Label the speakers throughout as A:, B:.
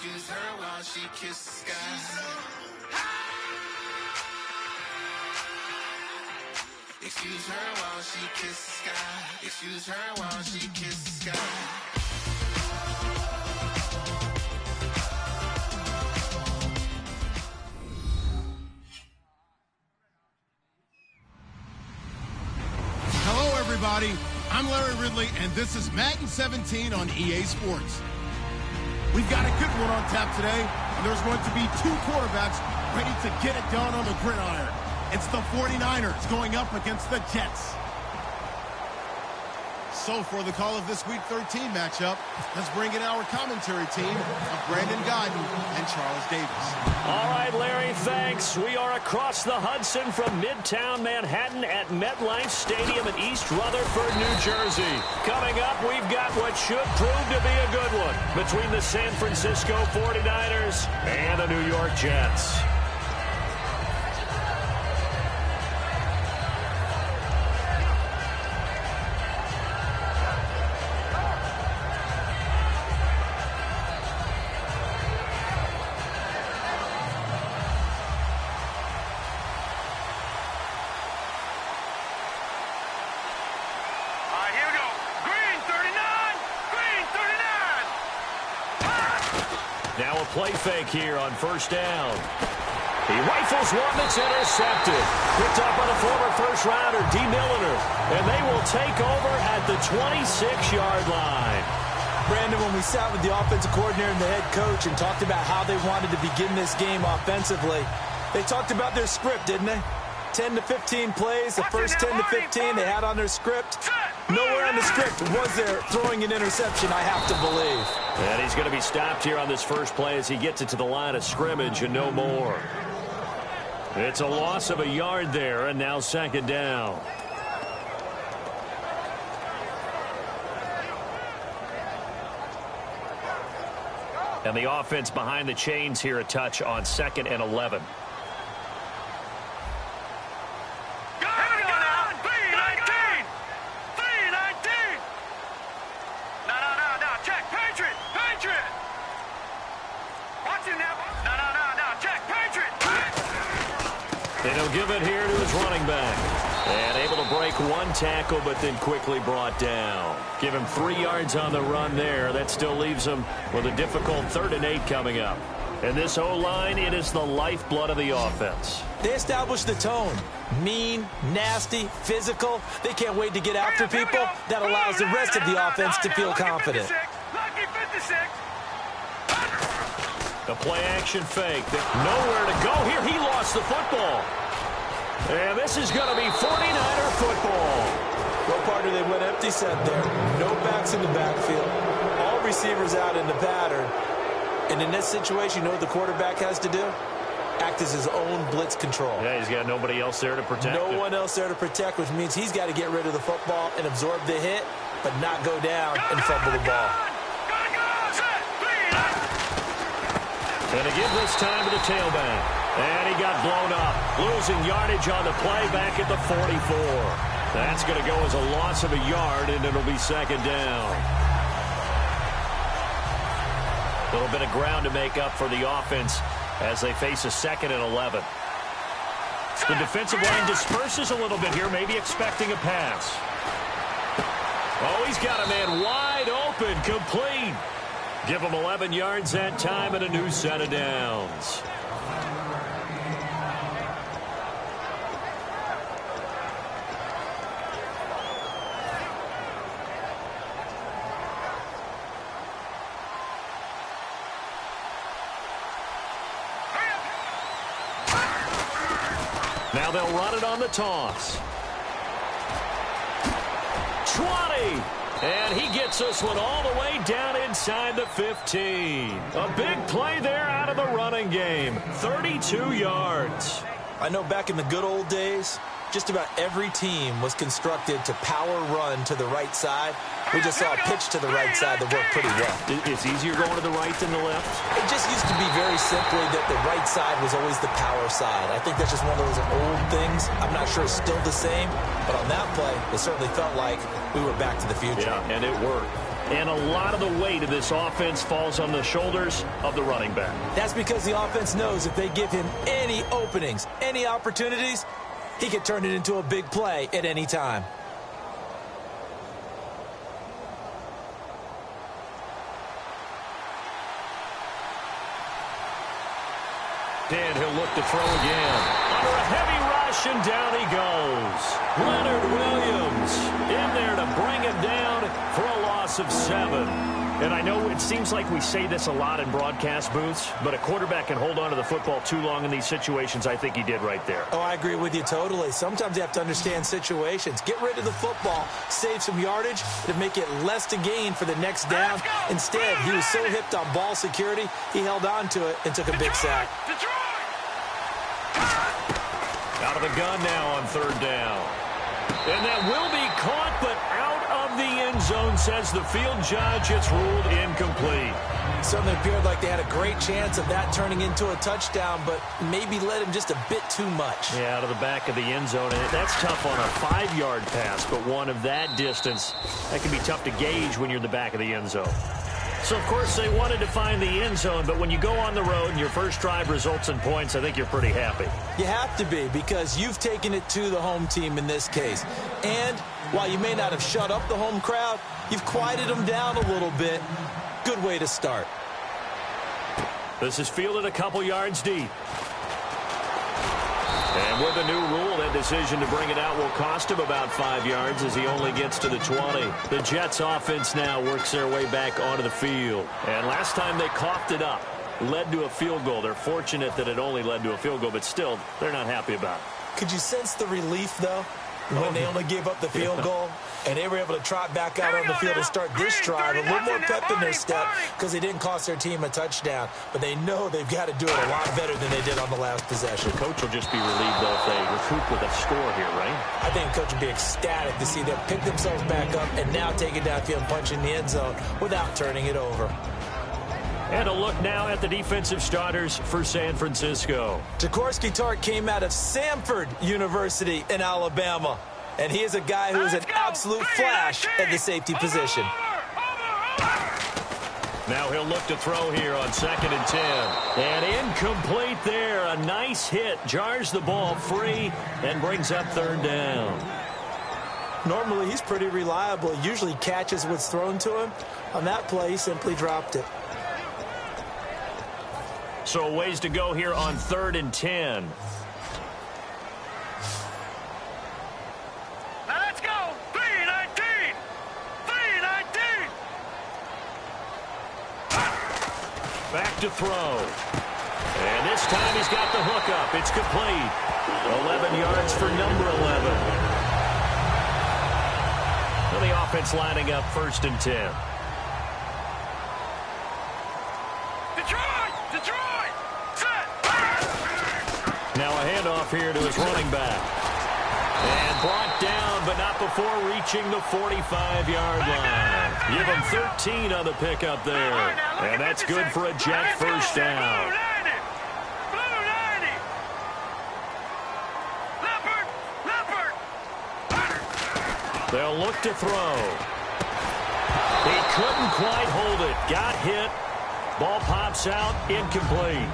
A: Excuse her while she kisses the sky. Excuse her while she kisses the sky. Excuse her while she kisses the sky.
B: Hello, everybody. I'm Larry Ridley, and this is Madden 17 on EA Sports. We've got a good one on tap today, and there's going to be two quarterbacks ready to get it done on the gridiron. It's the 49ers going up against the Jets. So for the call of this Week 13 matchup, let's bring in our commentary team of Brandon Godden and Charles Davis.
C: All right, Larry, thanks. We are across the Hudson from Midtown Manhattan at MetLife Stadium in East Rutherford, New Jersey. Coming up, we've got what should prove to be a good one between the San Francisco 49ers and the New York Jets. Now a play fake here on first down. He rifles one that's intercepted. Picked up by the former first-rounder, D. Milliner. And they will take over at the 26-yard line.
D: Brandon, when we sat with the offensive coordinator and the head coach and talked about how they wanted to begin this game offensively, they talked about their script, didn't they? 10 to 15 plays, the first 10 to 15 they had on their script. Nowhere on the script was there throwing an interception, I have to believe.
C: And he's going to be stopped here on this first play as he gets it to the line of scrimmage and no more. It's a loss of a yard there, and now second down. And the offense behind the chains here a touch on 2nd and 11. And he'll give it here to his running back. And able to break one tackle, but then quickly brought down. Give him 3 yards on the run there. That still leaves him with a difficult 3rd and 8 coming up. And this O-line, it is the lifeblood of the offense.
D: They established the tone. Mean, nasty, physical. They can't wait to get after people. That allows the rest of the offense to feel confident.
C: The play-action fake. Nowhere to go here. He lost the football. And this is going to be 49er football.
D: What part they went empty set there. No backs in the backfield. All receivers out in the pattern. And in this situation, you know what the quarterback has to do? Act as his own blitz control.
C: Yeah, he's got nobody else there to protect him.
D: No one else there to protect, which means he's got to get rid of the football and absorb the hit, but not go down and fumble the ball.
C: And to give this time to the tailback. And he got blown up. Losing yardage on the play back at the 44. That's going to go as a loss of a yard, and it'll be second down. A little bit of ground to make up for the offense as they face a 2nd and 11. The defensive line disperses a little bit here, maybe expecting a pass. Oh, he's got a man wide open, complete. Give him 11 yards that time and a new set of downs. Now they'll run it on the toss. 20. And he gets this one all the way down inside the 15. A big play there out of the running game. 32 yards.
D: I know back in the good old days, just about every team was constructed to power run to the right side. We just saw a pitch to the right side that worked pretty well.
C: It's easier going to the right than the left?
D: It just used to be very simply that the right side was always the power side. I think that's just one of those old things. I'm not sure it's still the same, but on that play, it certainly felt like we were back to the future.
C: Yeah, and it worked. and a lot of the weight of this offense falls on the shoulders of the running back.
D: That's because the offense knows if they give him any openings, any opportunities, he can turn it into a big play at any time.
C: And he'll look to throw again. Under a heavy rush, and down he goes. Leonard Williams in there to bring him down for a loss of 7. And I know it seems like we say this a lot in broadcast booths, but a quarterback can hold on to the football too long in these situations. I think he did right there.
D: Oh, I agree with you totally. Sometimes you have to understand situations. Get rid of the football, save some yardage to make it less to gain for the next down. Instead, he was so hipped on ball security, he held on to it and took a big sack.
C: Out of the gun now on 3rd down. And that will be caught, but out of the end zone, says the field judge. It's ruled incomplete.
D: Certainly appeared like they had a great chance of that turning into a touchdown, but maybe led him just a bit too much.
C: Yeah, out of the back of the end zone. And that's tough on a 5-yard pass, but one of that distance, that can be tough to gauge when you're in the back of the end zone. So, of course, they wanted to find the end zone, but when you go on the road and your first drive results in points, I think you're pretty happy.
D: You have to be, because you've taken it to the home team in this case. And while you may not have shut up the home crowd, you've quieted them down a little bit. Good way to start.
C: This is fielded a couple yards deep. And with the new rule, that decision to bring it out will cost him about 5 yards as he only gets to the 20. The Jets offense now works their way back onto the field. And last time they coughed it up, led to a field goal. They're fortunate that it only led to a field goal, but still, they're not happy about it.
D: Could you sense the relief, though, when they only gave up the field goal? And they were able to trot back out on the field and start this drive. A little more pep in their step because they didn't cost their team a touchdown. But they know they've got to do it a lot better than they did on the last possession.
C: The coach will just be relieved, though, if they recoup with a score here, right?
D: I think the coach would be ecstatic to see them pick themselves back up and now take it downfield and punch in the end zone without turning it over.
C: And a look now at the defensive starters for San Francisco.
D: Jaworski Tartt came out of Samford University in Alabama. And he is a guy who is an absolute flash at the safety position.
C: Now he'll look to throw here on 2nd and 10. And incomplete there. A nice hit. Jars the ball free and brings up 3rd down.
D: Normally he's pretty reliable. Usually catches what's thrown to him. On that play, he simply dropped it.
C: So a ways to go here on 3rd and 10. Back to throw. And this time he's got the hook up. It's complete. 11 yards for number 11. Well, the offense lining up 1st and 10. Detroit! Set! Now a handoff here to his running back. And brought down, but not before reaching the 45-yard line. Give him 13 on the pickup there. And that's good for a Jet first down. They'll look to throw. He couldn't quite hold it. Got hit. Ball pops out. Incomplete.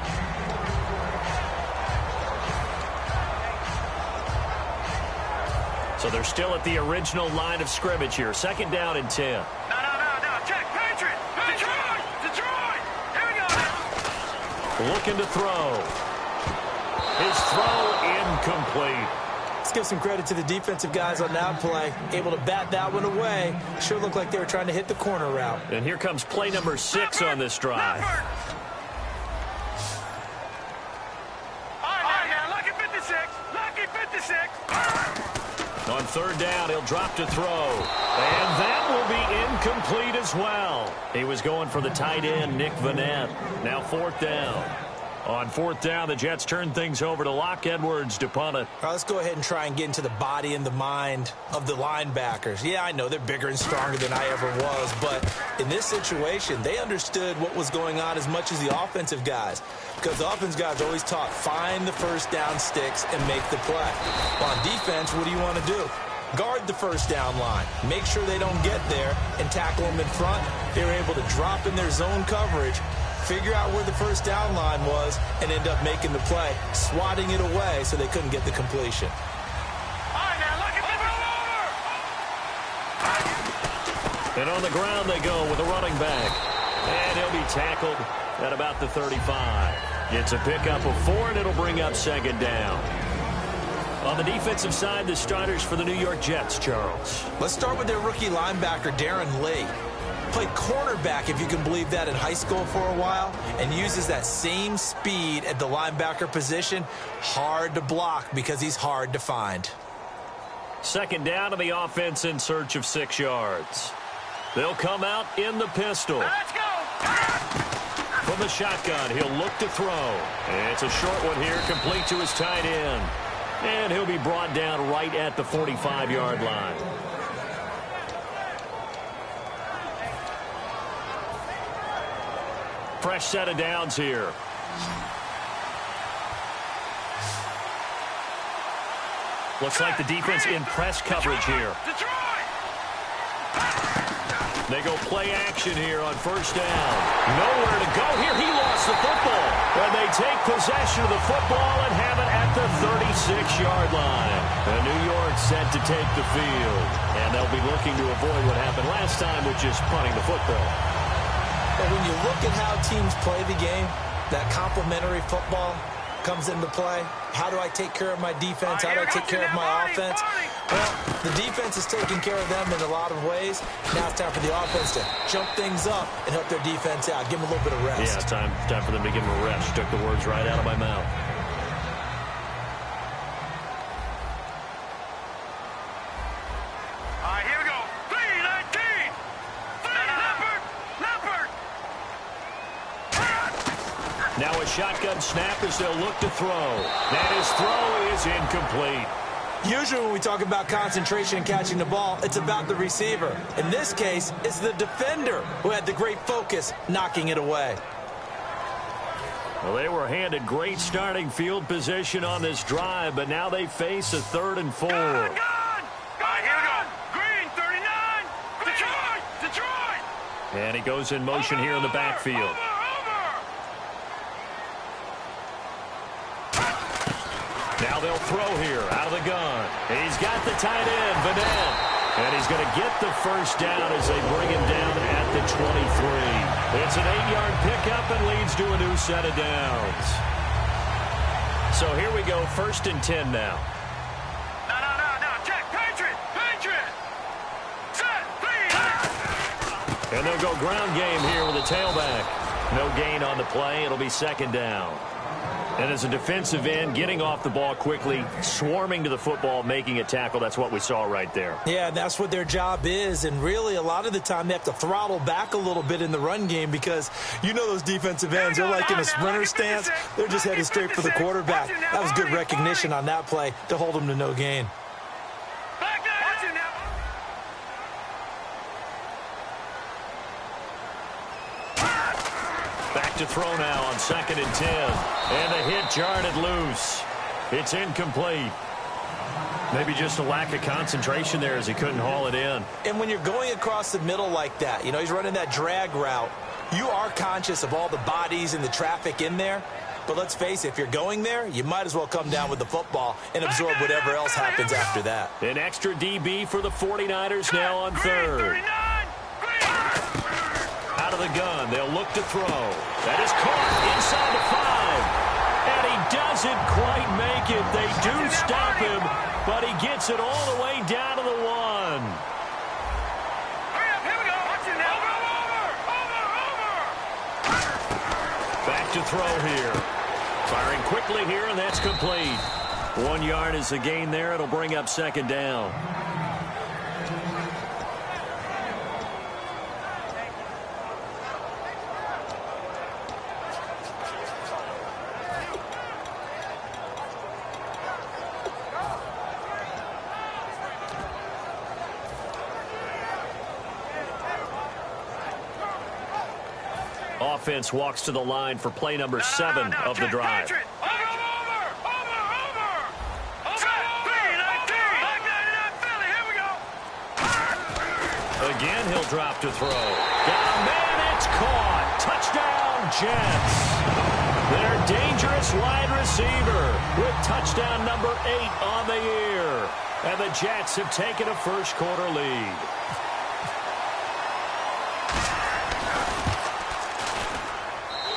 C: So they're still at the original line of scrimmage here. 2nd down and 10.
E: No. Check. Patriot. Detroit. Here we go.
C: Looking to throw. His throw incomplete.
D: Let's give some credit to the defensive guys on that play. Able to bat that one away. Sure looked like they were trying to hit the corner route.
C: And here comes play number 6 on this drive.
E: All right, now, lucky 56.
C: On 3rd down, he'll drop to throw. And that will be incomplete as well. He was going for the tight end, Nick Vanette. Now 4th down. On 4th down, the Jets turn things over to Locke Edwards to punt it.
D: All right, let's go ahead and try and get into the body and the mind of the linebackers. Yeah, I know they're bigger and stronger than I ever was, but in this situation, they understood what was going on as much as the offensive guys, because the offensive guys are always taught, find the first down sticks and make the play. On defense, what do you want to do? Guard the first down line. Make sure they don't get there and tackle them in front. They were able to drop in their zone coverage, figure out where the first down line was, and end up making the play, swatting it away so they couldn't get the completion.
C: And on the ground they go with a running back. And he'll be tackled at about the 35. It's a pickup of 4, and it'll bring up second down. On the defensive side, the starters for the New York Jets, Charles.
D: Let's start with their rookie linebacker, Darren Lee. Played cornerback, if you can believe that, in high school for a while, and uses that same speed at the linebacker position. Hard to block because he's hard to find.
C: Second down, and the offense in search of 6 yards. They'll come out in the pistol.
E: Let's go!
C: From the shotgun, he'll look to throw. And it's a short one here, complete to his tight end. And he'll be brought down right at the 45-yard line. Fresh set of downs here. Looks like the defense in press coverage here. They go play action here on first down. Nowhere to go here. He lost the football. And they take possession of the football and have it at the 36-yard line. And New York set to take the field. And they'll be looking to avoid what happened last time, which is punting the football.
D: But when you look at how teams play the game, that complementary football comes into play. How do I take care of my defense? How do I take care of my offense? Well, the defense is taking care of them in a lot of ways. Now it's time for the offense to jump things up and help their defense out. Give them a little bit of rest.
C: Yeah, time for them to give them a rest. Took the words right out of my mouth.
E: All right, here we go. 3-19. Leopard.
C: Now a shotgun snap as they'll look to throw. And his throw is incomplete.
D: Usually when we talk about concentration and catching the ball, it's about the receiver. In this case, it's the defender who had the great focus knocking it away.
C: Well, they were handed great starting field position on this drive, but now they face a 3rd and 4.
E: Gone. All right, here we go. Green, 39. Detroit.
C: And he goes in motion here in the backfield. Now they'll throw here out of the gun. He's got the tight end, Vanette. And he's going to get the first down as they bring him down at the 23. It's an 8-yard pickup and leads to a new set of downs. So here we go, 1st and 10 now.
E: No. Check. Patriot. Set. 3.
C: And they'll go ground game here with a tailback. No gain on the play. It'll be 2nd down. And as a defensive end, getting off the ball quickly, swarming to the football, making a tackle, that's what we saw right there.
D: Yeah, that's what their job is. And really, a lot of the time, they have to throttle back a little bit in the run game because you know those defensive ends, they're like in a sprinter stance. They're just headed straight for the quarterback. That was good recognition on that play to hold them to no gain.
C: To throw now on 2nd and 10. And the hit jarred loose. It's incomplete. Maybe just a lack of concentration there as he couldn't haul it in.
D: And when you're going across the middle like that, you know, he's running that drag route, you are conscious of all the bodies and the traffic in there. But let's face it, if you're going there, you might as well come down with the football and absorb whatever else happens after that.
C: An extra DB for the 49ers now on 3rd. Out of the gun, they'll look to throw. That is caught inside the 5. And he doesn't quite make it. They do stop him, but he gets it all the way down to the 1.
E: Hurry up, here we go. Over.
C: Back to throw here. Firing quickly here, and that's complete. 1 yard is the gain there. It'll bring up 2nd down. Offense walks to the line for play number 7 of the drive.
E: Over. Set. 3-19. Philly, here
C: he'll drop to throw. Got a man, it's caught. Touchdown, Jets. Their dangerous wide receiver with touchdown number 8 on the year. And the Jets have taken a first-quarter lead.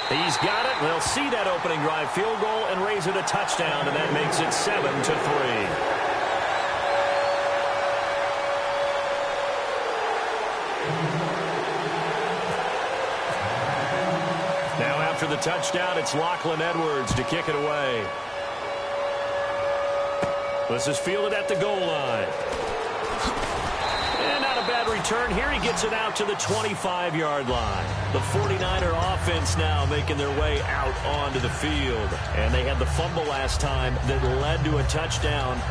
C: He's got it. They'll see that opening drive field goal and raise it a touchdown, and that makes it 7-3. After the touchdown, it's Lachlan Edwards to kick it away. This is fielded at the goal line. And not a bad return here. He gets it out to the 25-yard line. The 49er offense now making their way out onto the field. And they had the fumble last time that led to a touchdown.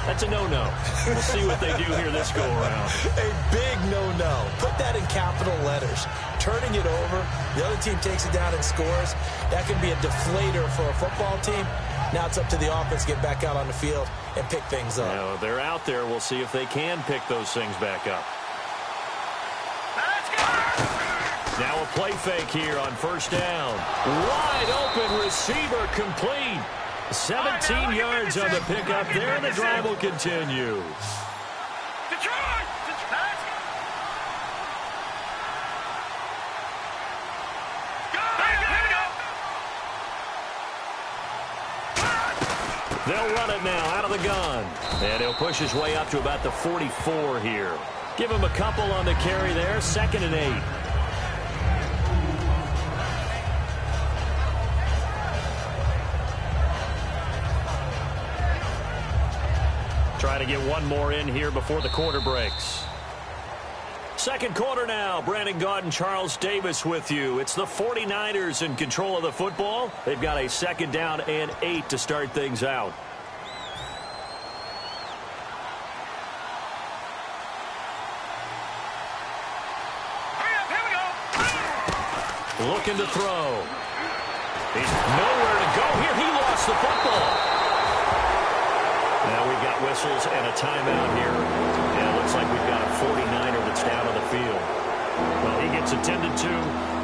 C: That's a no-no. We'll see what they do here this go-around.
D: A big no-no. Put that in capital letters. Turning it over, the other team takes it down and scores. That can be a deflator for a football team. Now it's up to the offense to get back out on the field and pick things up.
C: Now, they're out there. We'll see if they can pick those things back up.
E: Let's go!
C: Now a play fake here on first down. Wide open receiver complete. 17 yards on the pickup there, and the drive will continue.
E: Detroit!
C: They'll run it now out of the gun. And he'll push his way up to about the 44 here. Give him a couple on the carry there. 2nd and 8. Try to get one more in here before the quarter breaks. Second quarter now. Brandon Gaudin and Charles Davis with you. It's the 49ers in control of the football. They've got a 2nd down and 8 to start things out.
E: Here we go.
C: Looking to throw. He's nowhere to go here. He lost the football. Now we've got whistles and a timeout here. And it looks like we've got a 49er that's down on the field. Well, he gets attended to.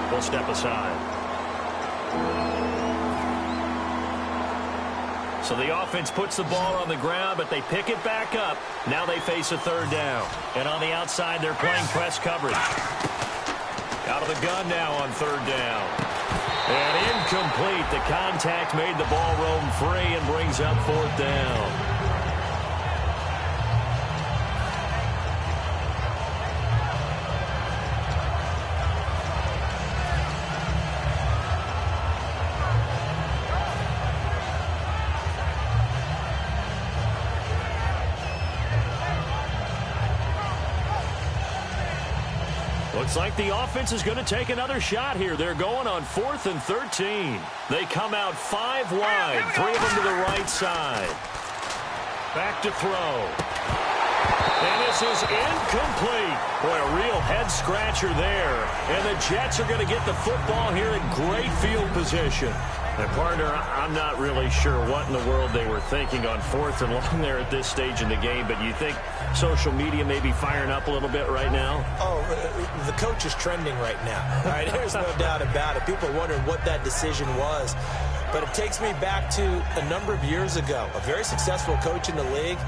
C: We'll step aside. So the offense puts the ball on the ground, but they pick it back up. Now they face a 3rd down. And on the outside, they're playing press coverage. Out of the gun now on 3rd down. And incomplete. The contact made the ball roam free and brings up 4th down. Looks like the offense is going to take another shot here. They're going on 4th and 13. They come out 5 wide, 3 of them to the right side. Back to throw. And this is incomplete. Boy, a real head-scratcher there. And the Jets are going to get the football here in great field position. And, partner, I'm not really sure what in the world they were thinking on 4th and long there at this stage in the game, but you think social media may be firing up a little bit right now?
D: Oh, the coach is trending right now. All right, there's no doubt about it. People are wondering what that decision was. But it takes me back to a number of years ago. A very successful coach in the league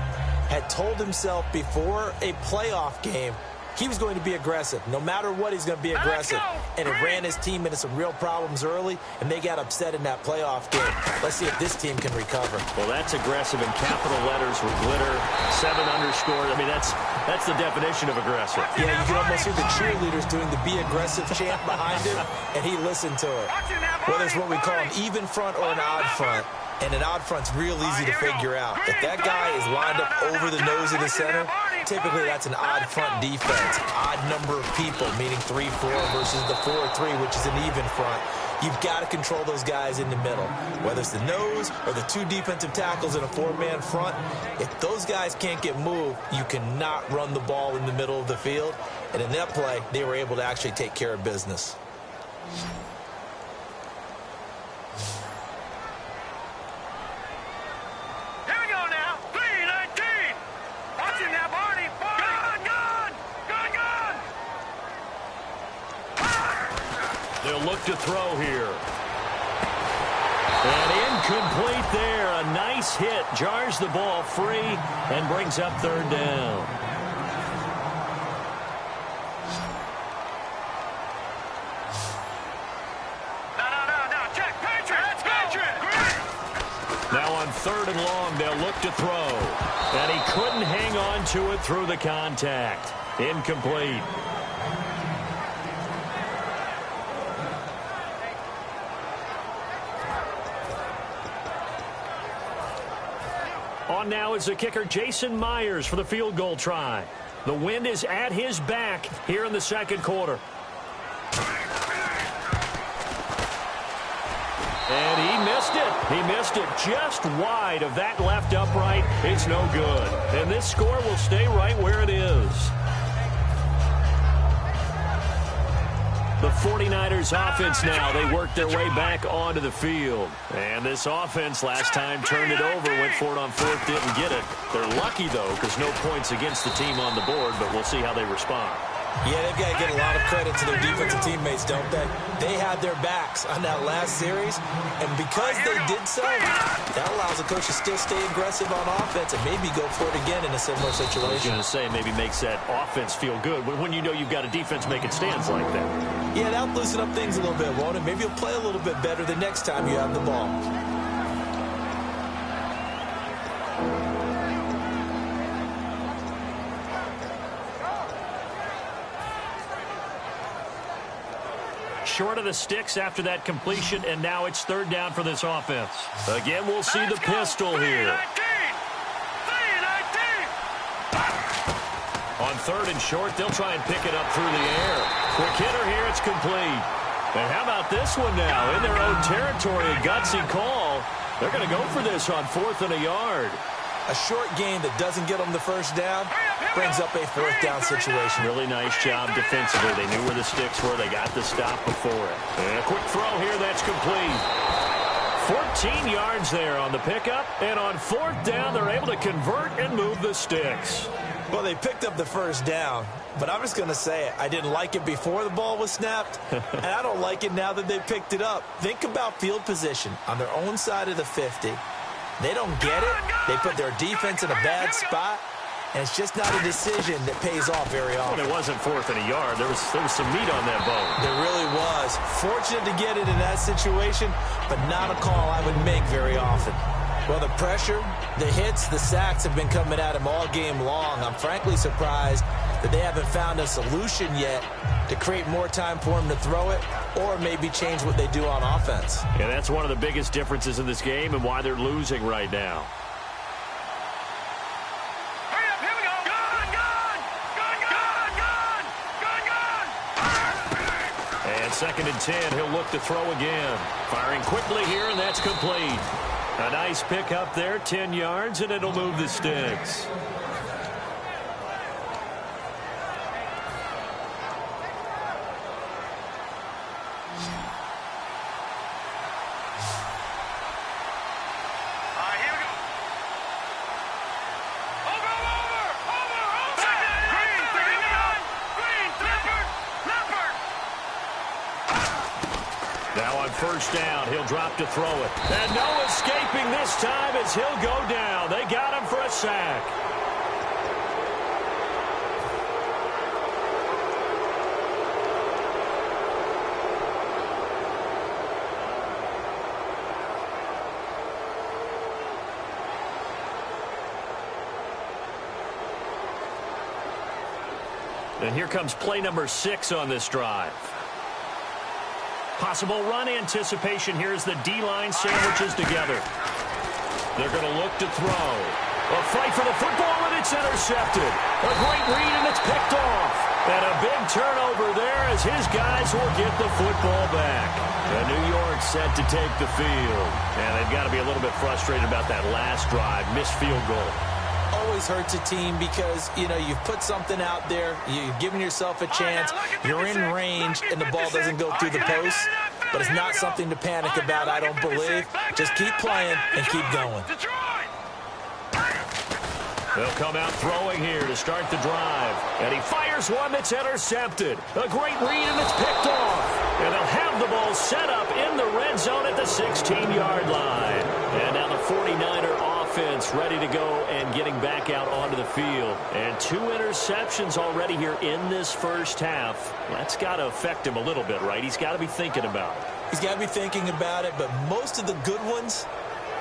D: had told himself before a playoff game he was going to be aggressive. No matter what, he's going to be aggressive. And it ran his team into some real problems early, and they got upset in that playoff game. Let's see if this team can recover.
C: Well, that's aggressive in capital letters with glitter, 7 underscore. I mean, that's the definition of aggressive.
D: Yeah, you can almost hear the cheerleaders doing the be aggressive chant behind him, and he listened to it. Whether it's what we call an even front or an odd front. And an odd front's real easy to figure out. If that guy is lined up over the nose of the center, typically that's an odd front defense. Odd number of people, meaning 3-4 versus the 4-3, which is an even front. You've got to control those guys in the middle. Whether it's the nose or the 2 defensive tackles in a 4-man front, if those guys can't get moved, you cannot run the ball in the middle of the field. And in that play, they were able to actually take care of business.
C: look to throw here. And incomplete there. A nice hit. Jars the ball free and brings up third down.
E: No. Check. Patriot.
C: Now on third and long, they'll look to throw. And he couldn't hang on to it through the contact. Incomplete. On now is the kicker, Jason Myers, for the field goal try. The wind is at his back here in the second quarter. And he missed it. He missed it just wide of that left upright. It's no good. And this score will stay right where it is. The 49ers offense now, they work their way back onto the field. And this offense last time turned it over, went for it on fourth, didn't get it. They're lucky, though, because no points against the team on the board, but we'll see how they respond.
D: Yeah, they've got to get a lot of credit to their defensive teammates, don't they? They had their backs on that last series, and because they did so, that allows the coach to still stay aggressive on offense and maybe go for it again in a similar situation.
C: I was going to say, maybe makes that offense feel good when you know you've got a defense making stands like that.
D: Yeah, that'll loosen up things a little bit, won't it? Maybe you'll play a little bit better the next time you have the ball.
C: Short of the sticks after that completion, and now it's third down for this offense. Again, we'll see the pistol here. On third and short, they'll try and pick it up through the air. Quick hitter here, it's complete. And how about this one now? In their own territory, a gutsy call. They're going to go for this on fourth and a yard.
D: A short game that doesn't get them the first down brings up a fourth down situation.
C: Really nice job defensively. They knew where the sticks were. They got the stop before it. And a quick throw here, that's complete. 14 yards there on the pickup. And on fourth down, they're able to convert and move the sticks.
D: Well, they picked up the first down, but I'm just going to say it. I didn't like it before the ball was snapped, and I don't like it now that they picked it up. Think about field position on their own side of the 50. They don't get it. They put their defense in a bad spot, and it's just not a decision that pays off very often.
C: Well, it wasn't fourth and a yard. There was some meat on that bone.
D: There really was. Fortunate to get it in that situation, but not a call I would make very often. Well, the pressure, the hits, the sacks have been coming at him all game long. I'm frankly surprised that they haven't found a solution yet to create more time for him to throw it or maybe change what they do on offense.
C: Yeah, that's one of the biggest differences in this game and why they're losing right now.
E: Hurry up, here we go. Gun.
C: And second and 10, he'll look to throw again. Firing quickly here, and that's complete. A nice pick up there, 10 yards, and it'll move the sticks.
E: Here we go. Over. Green, 39. Green, Leopard.
C: Now on first down, he'll drop to throw it. And no escaping this time as he'll go down. They got him for a sack. And here comes play number 6 on this drive. Possible run anticipation here as the D-line sandwiches together. They're going to look to throw. A fight for the football, and it's intercepted. A great read, and it's picked off. And a big turnover there as his guys will get the football back. And New York set to take the field. And they've got to be a little bit frustrated about that last drive. Missed field goal.
D: Always hurts a team because, you know, you've put something out there, you've given yourself a chance, you're in range, and the ball doesn't go through the post. But it's not something to panic about, I don't believe. Just keep playing and keep going.
C: They'll come out throwing here to start the drive. And he fires one that's intercepted. A great read, and it's picked off. And they'll have have the ball set up in the red zone at the 16-yard line. And now the 49er offense ready to go and getting back out onto the field. And 2 interceptions already here in this first half. That's got to affect him a little bit, right? He's got to be thinking about it.
D: He's got to be thinking about it, but most of the good ones,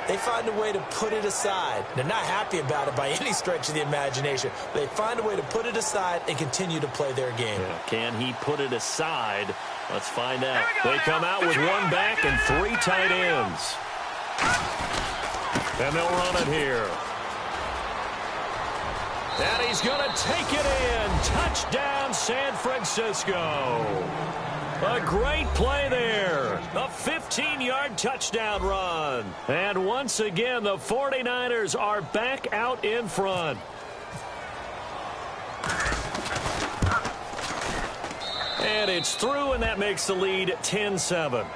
D: they find a way to put it aside. They're not happy about it by any stretch of the imagination. They find a way to put it aside and continue to play their game.
C: Yeah, can he put it aside? Let's find out. They come out with 1 back and 3 tight ends. And they'll run it here. And he's going to take it in. Touchdown, San Francisco. A great play there. A 15-yard touchdown run. And once again, the 49ers are back out in front. And it's through, and that makes the lead 10-7.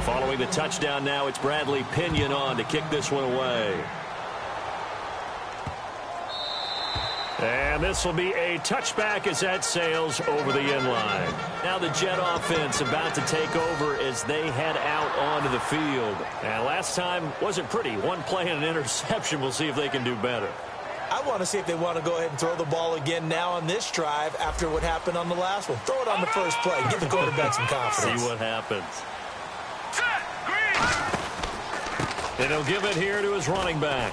C: Following the touchdown now, it's Bradley Pinion on to kick this one away. And this will be a touchback as that sails over the end line. Now the Jet offense about to take over as they head out onto the field. And last time wasn't pretty. 1 play and an interception. We'll see if they can do better.
D: I want to see if they want to go ahead and throw the ball again now on this drive after what happened on the last one. Throw it on the first play. Give the quarterback some confidence.
C: See what happens. And he'll give it here to his running back.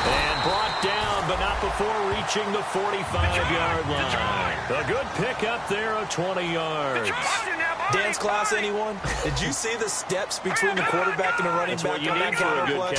C: And brought down, but not before reaching the 45-yard line. A good pickup there of 20 yards.
D: Dance class, anyone? Did you see the steps between the quarterback and the running back on that counter play?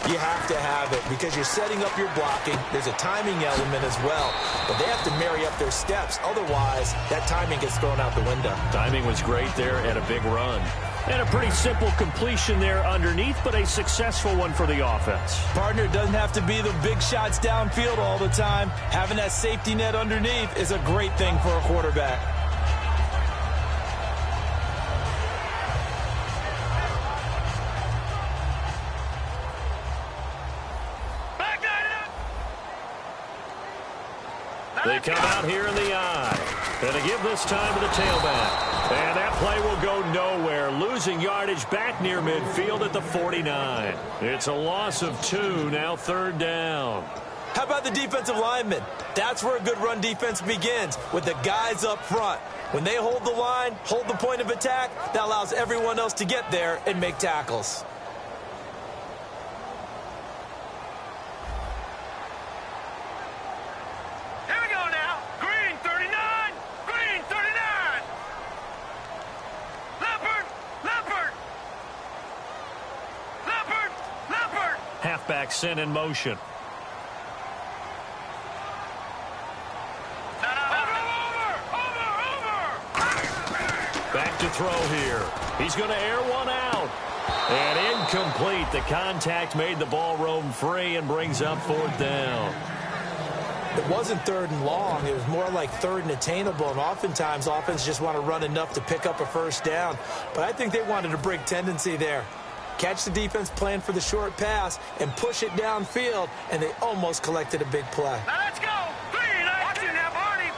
D: You have to have it because you're setting up your blocking. There's a timing element as well, but they have to marry up their steps. Otherwise, that timing gets thrown out the window.
C: Timing was great there and a big run. And a pretty simple completion there underneath, but a successful one for the offense.
D: Partner, doesn't have to be the big shots downfield all the time. Having that safety net underneath is a great thing for a quarterback.
C: They come out here in the eye. And they give this time to the tailback. And that play will go nowhere. Losing yardage back near midfield at the 49. It's a loss of 2, now 3rd down.
D: How about the defensive linemen? That's where a good run defense begins, with the guys up front. When they hold the line, hold the point of attack, that allows everyone else to get there and make tackles.
C: Halfback sent in motion. Back to throw here. He's going to air one out. And incomplete. The contact made the ball roam free and brings up 4th down.
D: It wasn't 3rd and long. It was more like 3rd and attainable. And oftentimes, offense just want to run enough to pick up a 1st down. But I think they wanted to break tendency there. Catch the defense plan for the short pass and push it downfield, and they almost collected a big play.
E: Now let's go. Watch it now, Barney.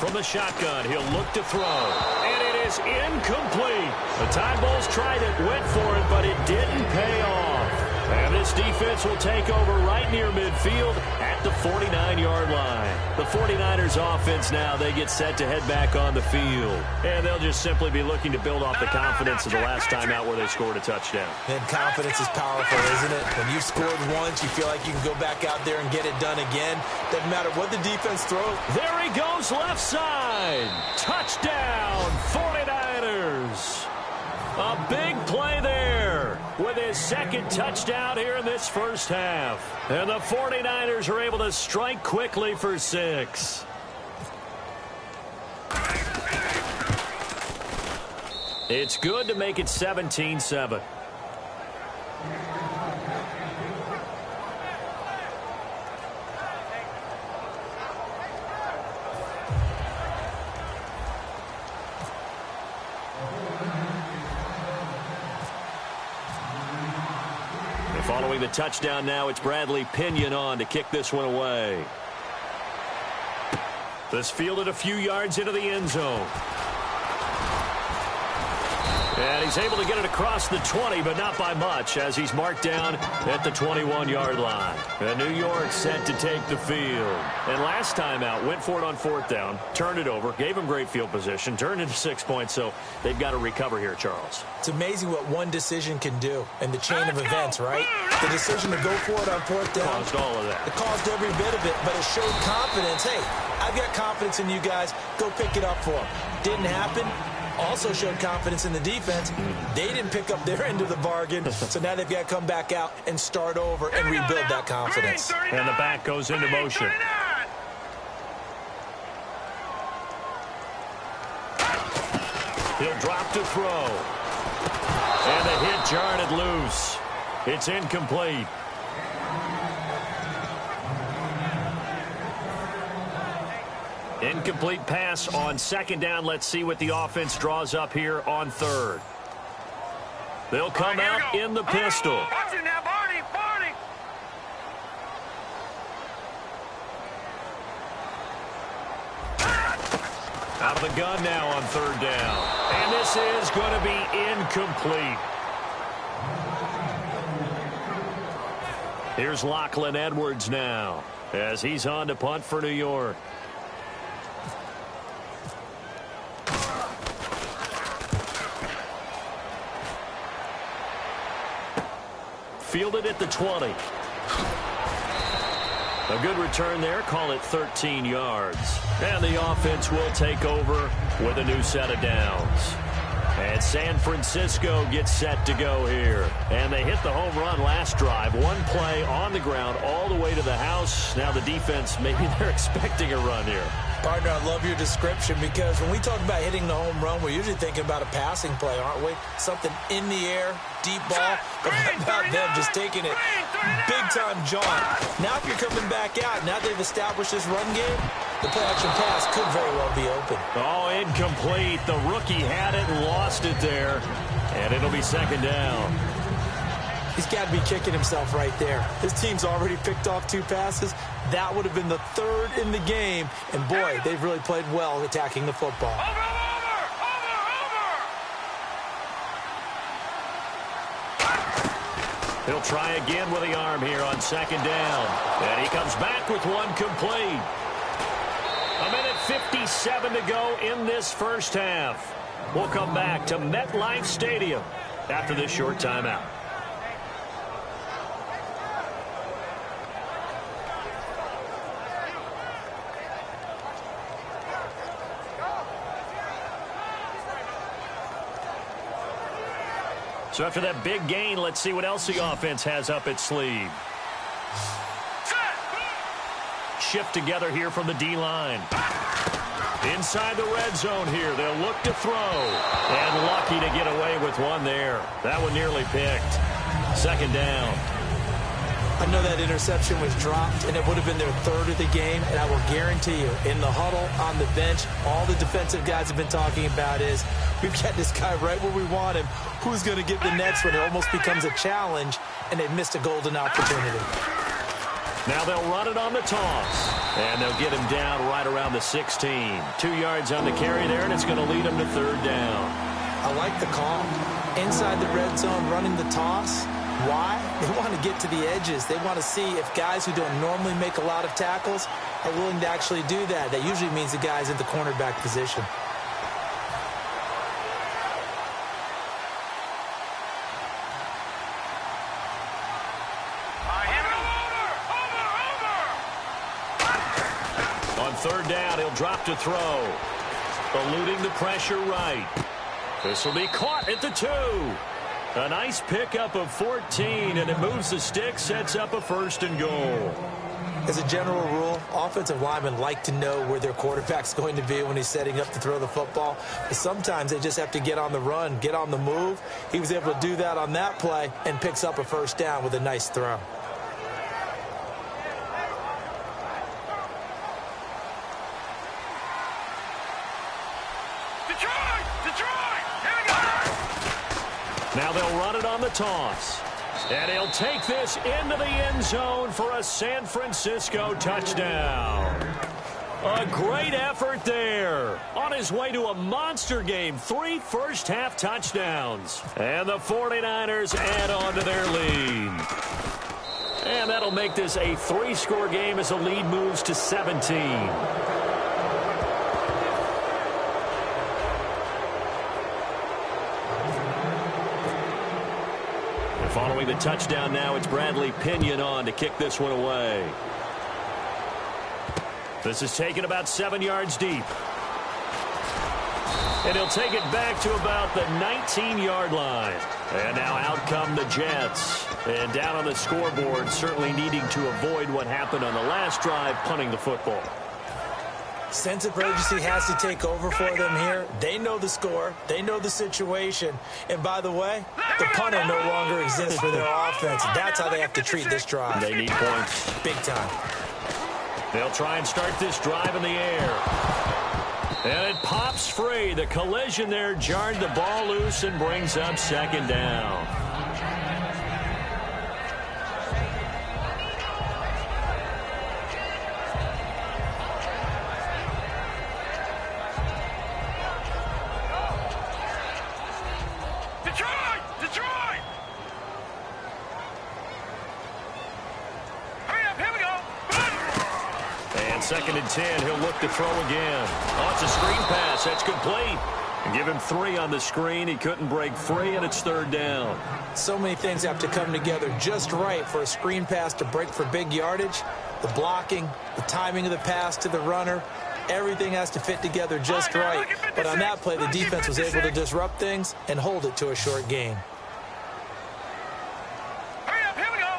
C: From the shotgun, he'll look to throw. And it is incomplete. The Tide Bulls tried it, went for it, but it didn't pay off. And this defense will take over right near midfield at the 49-yard line. The 49ers offense now, they get set to head back on the field. And they'll just simply be looking to build off the confidence of the last time out where they scored a touchdown.
D: And confidence is powerful, isn't it? When you've scored once, you feel like you can go back out there and get it done again. Doesn't matter what the defense throws.
C: There he goes, left side. Touchdown, 49ers. A big play there with his 2nd touchdown here in this first half. And the 49ers are able to strike quickly for 6. It's good to make it 17-7. Following the touchdown now, it's Bradley Pinion on to kick this one away. This fielded a few yards into the end zone. And he's able to get it across the 20, but not by much, as he's marked down at the 21-yard line. And New York set to take the field. And last time out, went for it on 4th down, turned it over, gave him great field position, turned into 6 points, so they've got to recover here, Charles.
D: It's amazing what one decision can do in the chain of events, right? The decision to go for it on 4th down.
C: Caused all of that.
D: It caused every bit of it, but it showed confidence. Hey, I've got confidence in you guys. Go pick it up for them. Didn't happen. Also showed confidence in the defense. They didn't pick up their end of the bargain, so now they've got to come back out and start over and rebuild that confidence.
C: And the back goes into motion. He'll drop to throw. And the hit jarred it loose. It's incomplete. Incomplete pass on 2nd down. Let's see what the offense draws up here on 3rd. They'll come out in the pistol.
E: Watch it now, Barney, Barney.
C: Out of the gun now on 3rd down. And this is going to be incomplete. Here's Lachlan Edwards now as he's on to punt for New York. Fielded at the 20. A good return there. Call it 13 yards. And the offense will take over with a new set of downs. And San Francisco gets set to go here. And they hit the home run last drive. One play on the ground all the way to the house. Now the defense, maybe they're expecting a run here.
D: Partner, I love your description because when we talk about hitting the home run, we're usually thinking about a passing play, aren't we? Something in the air, deep ball. But how about them just taking it big-time jaunt? Now if you're coming back out, now they've established this run game, the play-action pass could very well be open.
C: Oh, incomplete. The rookie had it and lost it there. And it'll be 2nd down.
D: He's got to be kicking himself right there. His team's already picked off 2 passes. That would have been the 3rd in the game. And, boy, they've really played well attacking the football.
C: He'll try again with the arm here on 2nd down. And he comes back with one complete. 1:57 to go in this first half. We'll come back to MetLife Stadium after this short timeout. So after that big gain, let's see what else the offense has up its sleeve. Shift together here from the D-line. Inside the red zone here, they'll look to throw. And lucky to get away with one there. That one nearly picked. 2nd down.
D: I know that interception was dropped, and it would have been their 3rd of the game, and I will guarantee you, in the huddle, on the bench, all the defensive guys have been talking about is, we've got this guy right where we want him. Who's going to get the next one? It almost becomes a challenge, and they've missed a golden opportunity.
C: Now they'll run it on the toss, and they'll get him down right around the 16. 2 yards on the carry there, and it's going to lead him to 3rd down.
D: I like the call. Inside the red zone, running the toss. Why? They want to get to the edges. They want to see if guys who don't normally make a lot of tackles are willing to actually do that. That usually means the guy's in the cornerback position.
C: On 3rd down, he'll drop to throw. Eluding the pressure right. This will be caught at the 2. A nice pickup of 14, and it moves the stick, sets up a 1st and goal.
D: As a general rule, offensive linemen like to know where their quarterback's going to be when he's setting up to throw the football. But sometimes they just have to get on the run, get on the move. He was able to do that on that play and picks up a 1st down with a nice throw.
C: Now they'll run it on the toss. And he'll take this into the end zone for a San Francisco touchdown. A great effort there. On his way to a monster game, 3 first-half touchdowns. And the 49ers add on to their lead. And that'll make this a 3-score game as the lead moves to 17. And following the touchdown now, it's Bradley Pinion on to kick this one away. This is taken about 7 yards deep. And he'll take it back to about the 19-yard line. And now out come the Jets. And down on the scoreboard, certainly needing to avoid what happened on the last drive, punting the football.
D: Sense of urgency has to take over for them here. They know the score. They know the situation. And by the way, the punter no longer exists for their offense. That's how they have to treat this drive.
C: They need points.
D: Big time.
C: They'll try and start this drive in the air. And it pops free. The collision there jarred the ball loose and brings up second down.
E: Detroit! Hurry up, here we go!
C: And 2nd and 10, he'll look to throw again. Oh, it's a screen pass. That's complete. And give him 3 on the screen. He couldn't break free, and it's 3rd down.
D: So many things have to come together just right for a screen pass to break for big yardage. The blocking, the timing of the pass to the runner, everything has to fit together just right. But on that play, the defense was able to disrupt things and hold it to a short gain.
E: Hurry up, here we go!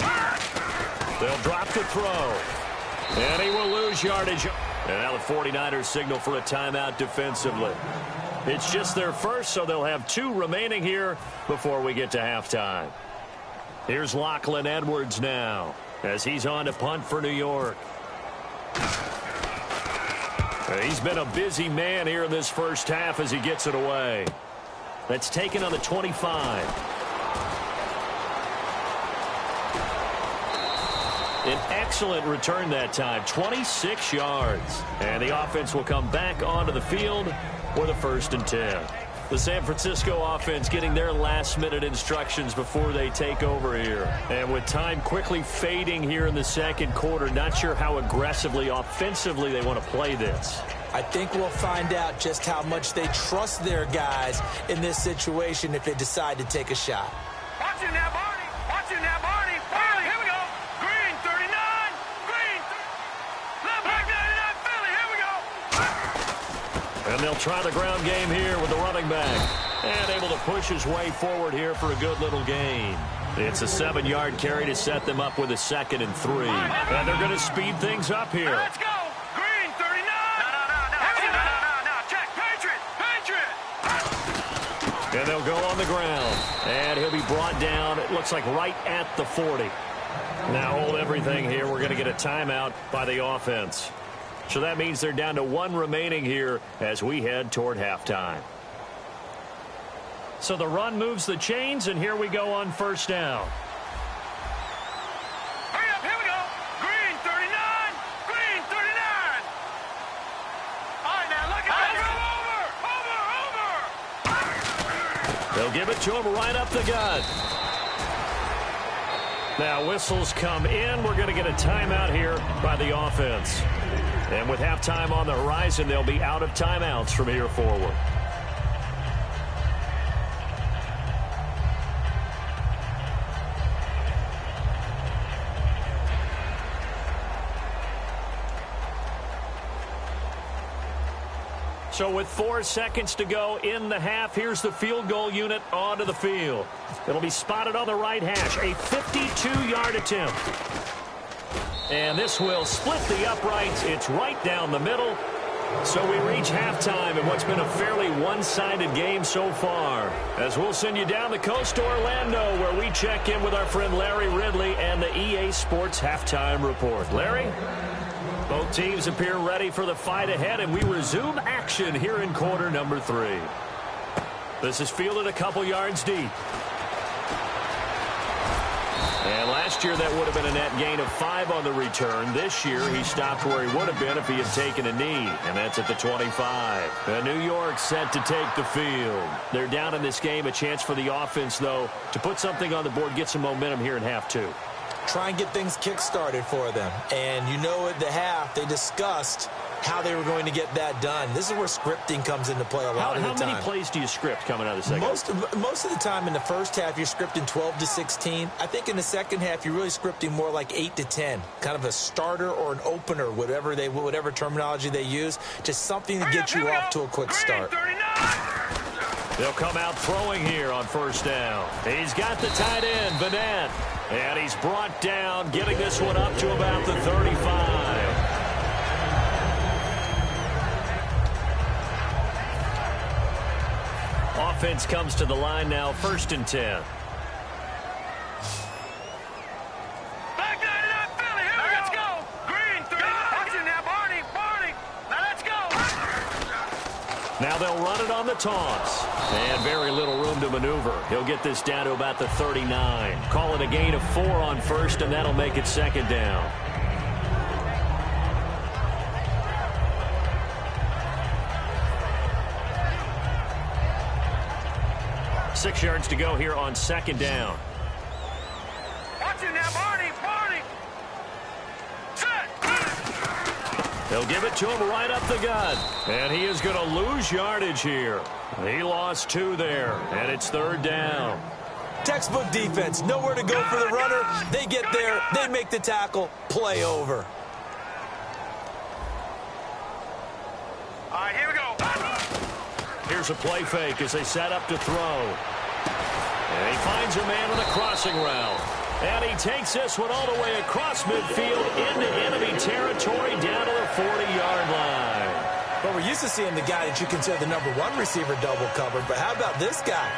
C: They'll drop the throw. And he will lose yardage. And now the 49ers signal for a timeout defensively. It's just their first, so they'll have 2 remaining here before we get to halftime. Here's Lachlan Edwards now as he's on to punt for New York. He's been a busy man here in this first half as he gets it away. That's taken on the 25. An excellent return that time, 26 yards. And the offense will come back onto the field with a 1st and 10. The San Francisco offense getting their last-minute instructions before they take over here. And with time quickly fading here in the 2nd quarter, not sure how aggressively, offensively they want to play this.
D: I think we'll find out just how much they trust their guys in this situation if they decide to take a shot.
E: Watch him now, Barney! Watch him now, Barney! Barney, here we go! Green, 39! Green! Left back, 99, Philly, here we go!
C: And they'll try the ground game here with the running back. And able to push his way forward here for a good little gain. It's a 7-yard carry to set them up with a 2nd and 3. And they're going to speed things up here.
E: Let's go! Green, 39! No, check! Patriot!
C: And they'll go on the ground. And he'll be brought down, it looks like right at the 40. Now hold everything here. We're going to get a timeout by the offense. So that means they're down to 1 remaining here as we head toward halftime. So the run moves the chains, and here we go on 1st down.
E: Hurry up, here we go! Green, 39! Green, 39! All right, now look at over!
C: They'll give it to him right up the gut. Now whistles come in. We're going to get a timeout here by the offense. And with halftime on the horizon, they'll be out of timeouts from here forward. So with 4 seconds to go in the half, here's the field goal unit onto the field. It'll be spotted on the right hash, a 52-yard attempt. And this will split the uprights. It's right down the middle. So we reach halftime in what's been a fairly one-sided game so far. As we'll send you down the coast to Orlando, where we check in with our friend Larry Ridley and the EA Sports Halftime Report. Larry? Both teams appear ready for the fight ahead, and we resume action here in quarter number 3. This is fielded a couple yards deep. Last year, that would have been a net gain of 5 on the return. This year, he stopped where he would have been if he had taken a knee, and that's at the 25. And New York set to take the field. They're down in this game. A chance for the offense, though, to put something on the board, get some momentum here in half 2.
D: Try and get things kick-started for them. And you know at the half, they discussed how they were going to get that done. This is where scripting comes into play a lot of the time.
C: How many plays do you script coming out of the second half?
D: Most of the time in the first half, you're scripting 12 to 16. I think in the second half, you're really scripting more like 8 to 10. Kind of a starter or an opener, whatever terminology they use. Just something to get you off to a quick start.
C: They'll come out throwing here on first down. He's got the tight end, Vanette. And he's brought down, getting this one up to about the 35. Offense comes to the line now, 1st and 10.
E: Back 99 Philly, here we go. Let's go. Green 3. Watch it now, Barney. Now let's go.
C: Now they'll run it on the toss. And very little room to maneuver. He'll get this down to about the 39. Call it a gain of 4 on first, and that'll make it 2nd down. Six yards to go here on 2nd down.
E: Watch it now, Barney. Set.
C: They'll give it to him right up the gut. And he is going to lose yardage here. He lost 2 there, and it's 3rd down.
D: Textbook defense. Nowhere to go for the runner. They get there. They make the tackle. Play over.
E: All right, here we go.
C: Here's a play fake as they set up to throw. And he finds a man on the crossing route. And he takes this one all the way across midfield into enemy territory down to the 40-yard line.
D: But we're used to seeing the guy that you consider the #1 receiver double covered. But how about this guy?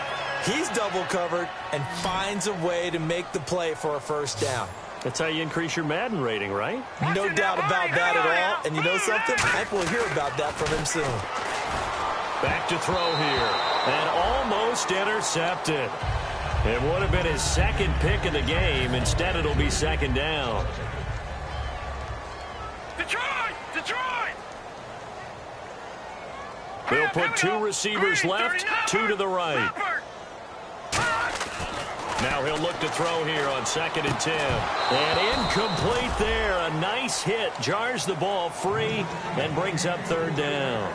D: He's double covered and finds a way to make the play for a first down.
C: That's how you increase your Madden rating, right?
D: No doubt about that at all. And you know something? I think we'll hear about that from him soon.
C: Back to throw here. And almost intercepted. It would have been his 2nd pick of the game. Instead, it'll be 2nd down.
E: Detroit!
C: They'll put 2 receivers left, 2 to the right. Now he'll look to throw here on 2nd and 10. And incomplete there. A nice hit. Jars the ball free and brings up 3rd down.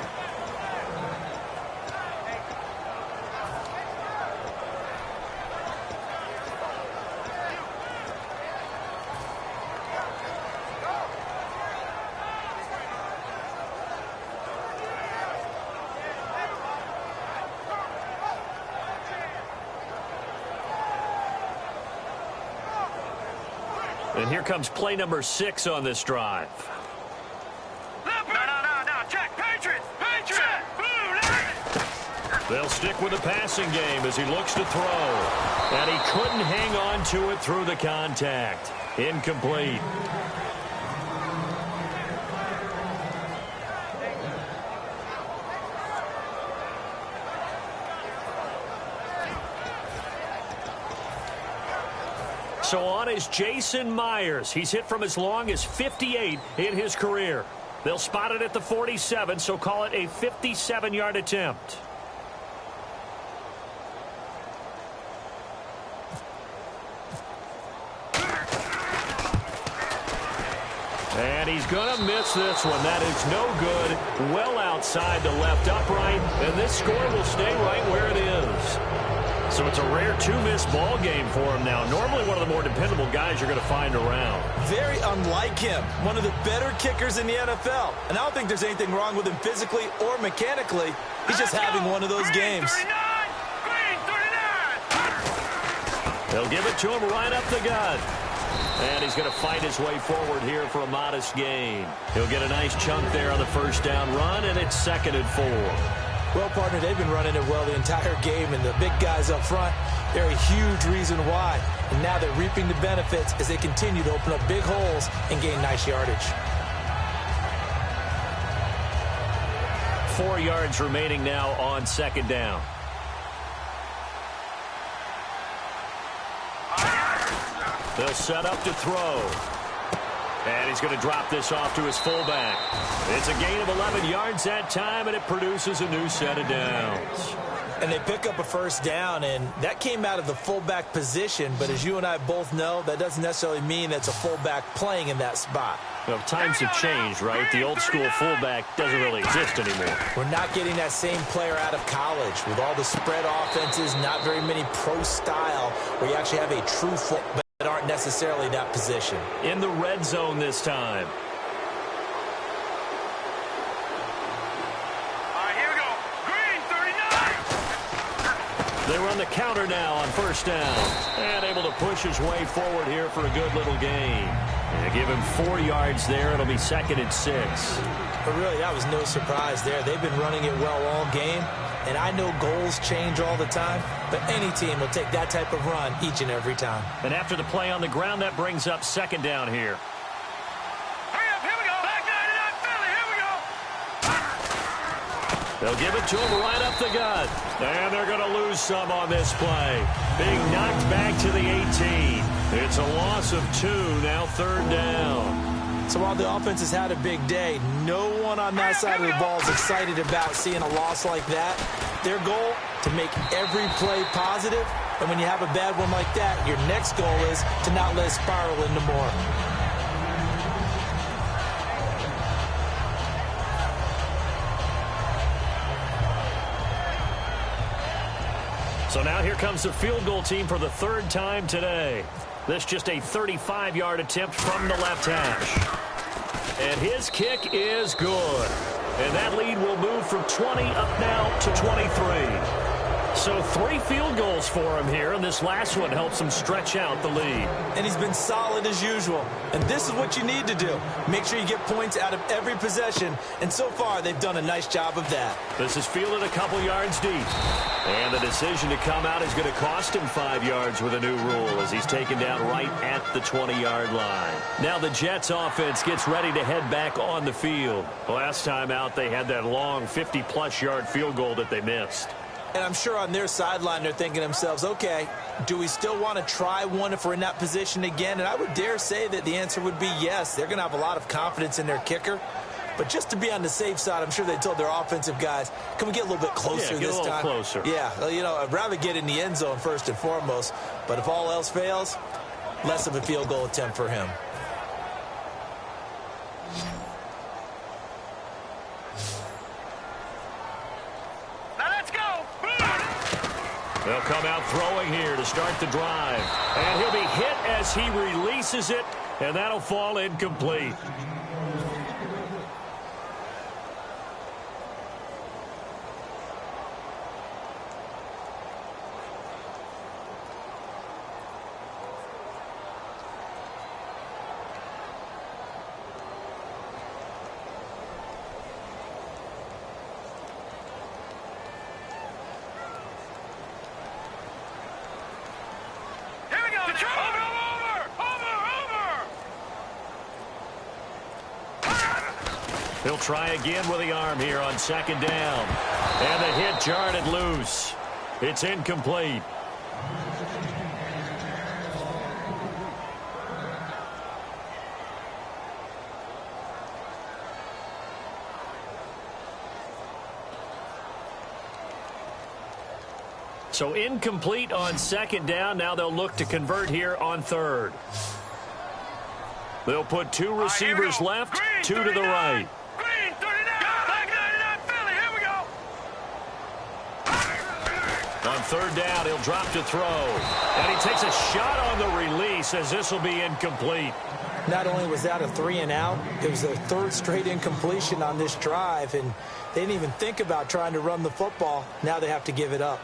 C: And here comes play number 6 on this drive.
E: No. Check. Patriots.
C: They'll stick with the passing game as he looks to throw. And he couldn't hang on to it through the contact. Incomplete. So on is Jason Myers. He's hit from as long as 58 in his career. They'll spot it at the 47, so call it a 57-yard attempt. And he's going to miss this one. That is no good. Well outside the left upright, and this score will stay right where it is. So it's a rare 2-miss ball game for him now. Normally one of the more dependable guys you're going to find around.
D: Very unlike him. One of the better kickers in the NFL. And I don't think there's anything wrong with him physically or mechanically. He's just having one of those games.
E: Green 39.
C: They'll give it to him right up the gut. And he's going to fight his way forward here for a modest gain. He'll get a nice chunk there on the first down run, and it's 2nd and 4.
D: Well, partner, they've been running it well the entire game, and the big guys up front, they're a huge reason why. And now they're reaping the benefits as they continue to open up big holes and gain nice yardage.
C: 4 yards remaining now on 2nd down. They'll set up to throw. And he's going to drop this off to his fullback. It's a gain of 11 yards that time, and it produces a new set of downs.
D: And they pick up a first down, and that came out of the fullback position. But as you and I both know, that doesn't necessarily mean it's a fullback playing in that spot.
C: Well, times have changed, right? The old school fullback doesn't really exist anymore.
D: We're not getting that same player out of college with all the spread offenses, not very many pro style, where you actually have a true fullback that aren't necessarily that position.
C: In the red zone this time. They run the counter now on first down. And able to push his way forward here for a good little gain. And give him 4 yards there. It'll be 2nd and 6.
D: But really, that was no surprise there. They've been running it well all game. And I know goals change all the time, but any team will take that type of run each and every time.
C: And after the play on the ground, that brings up 2nd down here. They'll give it to him right up the gut. And they're going to lose some on this play. Being knocked back to the 18. It's a loss of 2, now 3rd down.
D: So while the offense has had a big day, no one on that side of the ball is excited about seeing a loss like that. Their goal, to make every play positive. And when you have a bad one like that, your next goal is to not let it spiral into more.
C: So now here comes the field goal team for the 3rd time today. This just a 35-yard attempt from the left hash. And his kick is good. And that lead will move from 20 up now to 23. So 3 field goals for him here, and this last one helps him stretch out the lead.
D: And he's been solid as usual. And this is what you need to do. Make sure you get points out of every possession. And so far, they've done a nice job of that.
C: This is fielded a couple yards deep. And the decision to come out is going to cost him 5 yards with a new rule as he's taken down right at the 20-yard line. Now the Jets offense gets ready to head back on the field. Last time out, they had that long 50-plus yard field goal that they missed.
D: And I'm sure on their sideline they're thinking to themselves, okay, do we still want to try one if we're in that position again? And I would dare say that the answer would be yes. They're going to have a lot of confidence in their kicker. But just to be on the safe side, I'm sure they told their offensive guys, can we get a little bit closer this time?
C: Closer.
D: Yeah, well, you know, I'd rather get in the end zone first and foremost. But if all else fails, less of a field goal attempt for him.
C: They'll come out throwing here to start the drive. And he'll be hit as he releases it, and that'll fall incomplete. He'll try again with the arm here on 2nd down. And the hit jarred it loose. It's incomplete. So incomplete on 2nd down. Now they'll look to convert here on 3rd. They'll put 2 receivers left, 2 to the right. On 3rd down, he'll drop to throw. And he takes a shot on the release as this will be incomplete.
D: Not only was that a 3 and out, it was their 3rd straight incompletion on this drive, and they didn't even think about trying to run the football. Now they have to give it up.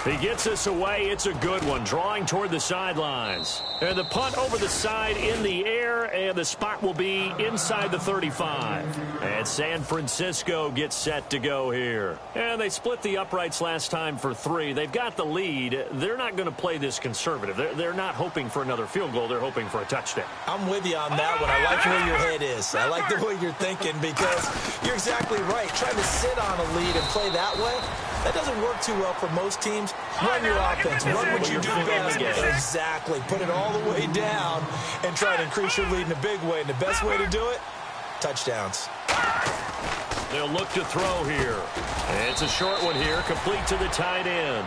C: He gets us away. It's a good one. Drawing toward the sidelines. And the punt over the side in the air, and the spot will be inside the 35. And San Francisco gets set to go here. And they split the uprights last time for 3. They've got the lead. They're not going to play this conservative. They're not hoping for another field goal. They're hoping for a touchdown.
D: I'm with you on that one. I like where your head is. I like the way you're thinking because you're exactly right. Trying to sit on a lead and play that way, that doesn't work too well for most teams. Run your offense. Run what you do best. Exactly. Put it all the way down and try to increase your lead in a big way. And the best way to do it, touchdowns.
C: They'll look to throw here. It's a short one here, complete to the tight end.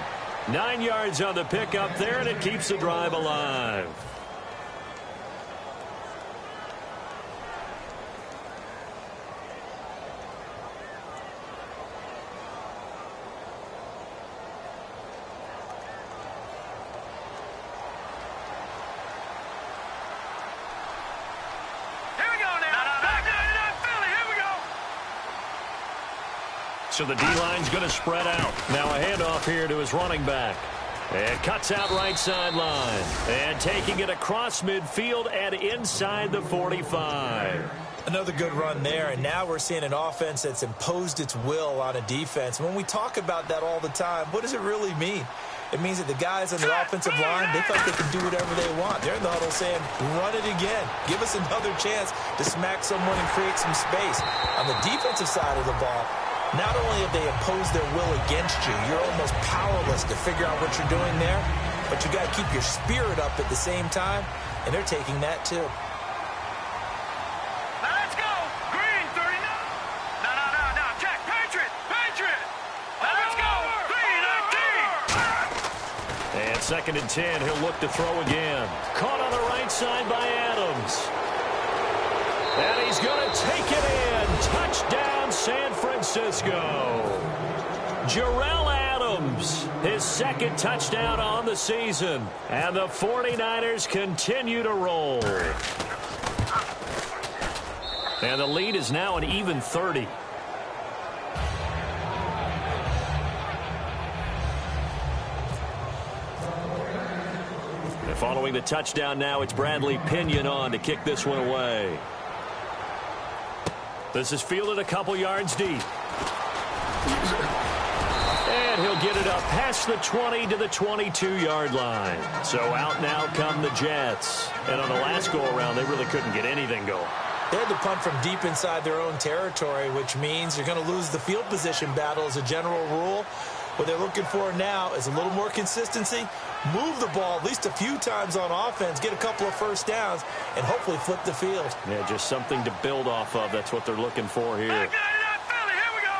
C: 9 yards on the pickup there, and it keeps the drive alive. So the D-line's going to spread out. Now a handoff here to his running back. And cuts out right sideline. And taking it across midfield and inside the 45.
D: Another good run there, and now we're seeing an offense that's imposed its will on a defense. When we talk about that all the time, what does it really mean? It means that the guys on the offensive line, they felt they can do whatever they want. They're in the huddle saying, run it again. Give us another chance to smack someone and create some space. On the defensive side of the ball, not only have they imposed their will against you, you're almost powerless to figure out what you're doing there, but you got to keep your spirit up at the same time, and they're taking that too.
E: Now let's go. Green, 39. No. Check. Patriot. Now let's go. 3-19.
C: And 2nd and 10. He'll look to throw again. Caught on the right side by Adams. And he's going to take it in. Touchdown, San Francisco. Jarrell Adams, his 2nd touchdown on the season. And the 49ers continue to roll. And the lead is now an even 30. And following the touchdown now, it's Bradley Pinion on to kick this one away. This is fielded a couple yards deep. And he'll get it up past the 20 to the 22-yard line. So out now come the Jets. And on the last go-around, they really couldn't get anything going.
D: They had to punt from deep inside their own territory, which means you're going to lose the field position battle as a general rule. What they're looking for now is a little more consistency, move the ball at least a few times on offense, get a couple of first downs, and hopefully flip the field.
C: Yeah, just something to build off of. That's what they're looking for here.
E: Back 99 Philly, here we go.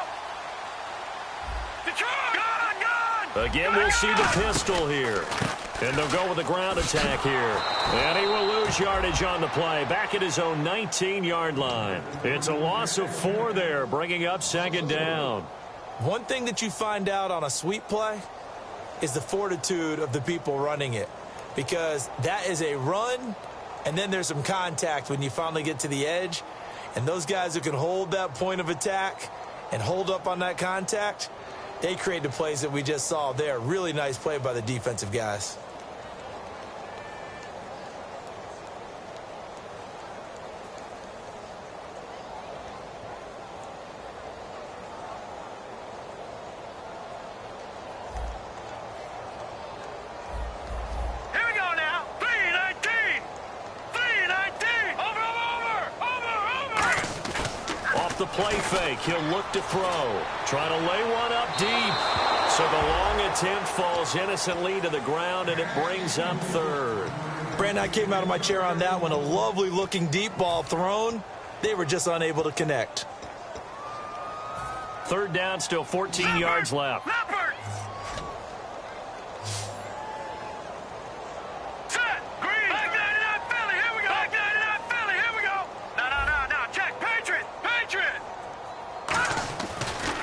E: Detroit, gone.
C: Again, we'll see the pistol here. And they'll go with the ground attack here. And he will lose yardage on the play, back at his own 19-yard line. It's a loss of 4 there, bringing up 2nd down.
D: One thing that you find out on a sweep play is the fortitude of the people running it, because that is a run, and then there's some contact when you finally get to the edge, and those guys who can hold that point of attack and hold up on that contact, they create the plays that we just saw there. Really nice play by the defensive guys.
C: The play fake. He'll look to throw. Trying to lay one up deep. So the long attempt falls innocently to the ground, and it brings up 3rd.
D: Brandon, I came out of my chair on that one. A lovely looking deep ball thrown. They were just unable to connect.
C: 3rd down, still 14 yards left.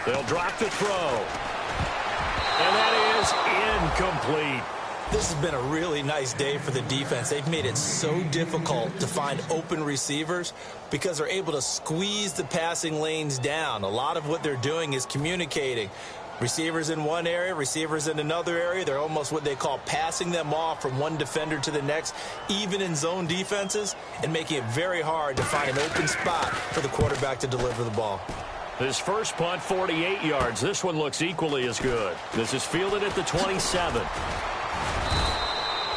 C: They'll drop the throw. And that is incomplete.
D: This has been a really nice day for the defense. They've made it so difficult to find open receivers because they're able to squeeze the passing lanes down. A lot of what they're doing is communicating Receivers in one area, receivers in another area. They're almost what they call passing them off from one defender to the next, even in zone defenses, and making it very hard to find an open spot for the quarterback to deliver the ball.
C: His first punt, 48 yards. This one looks equally as good. This is fielded at the 27.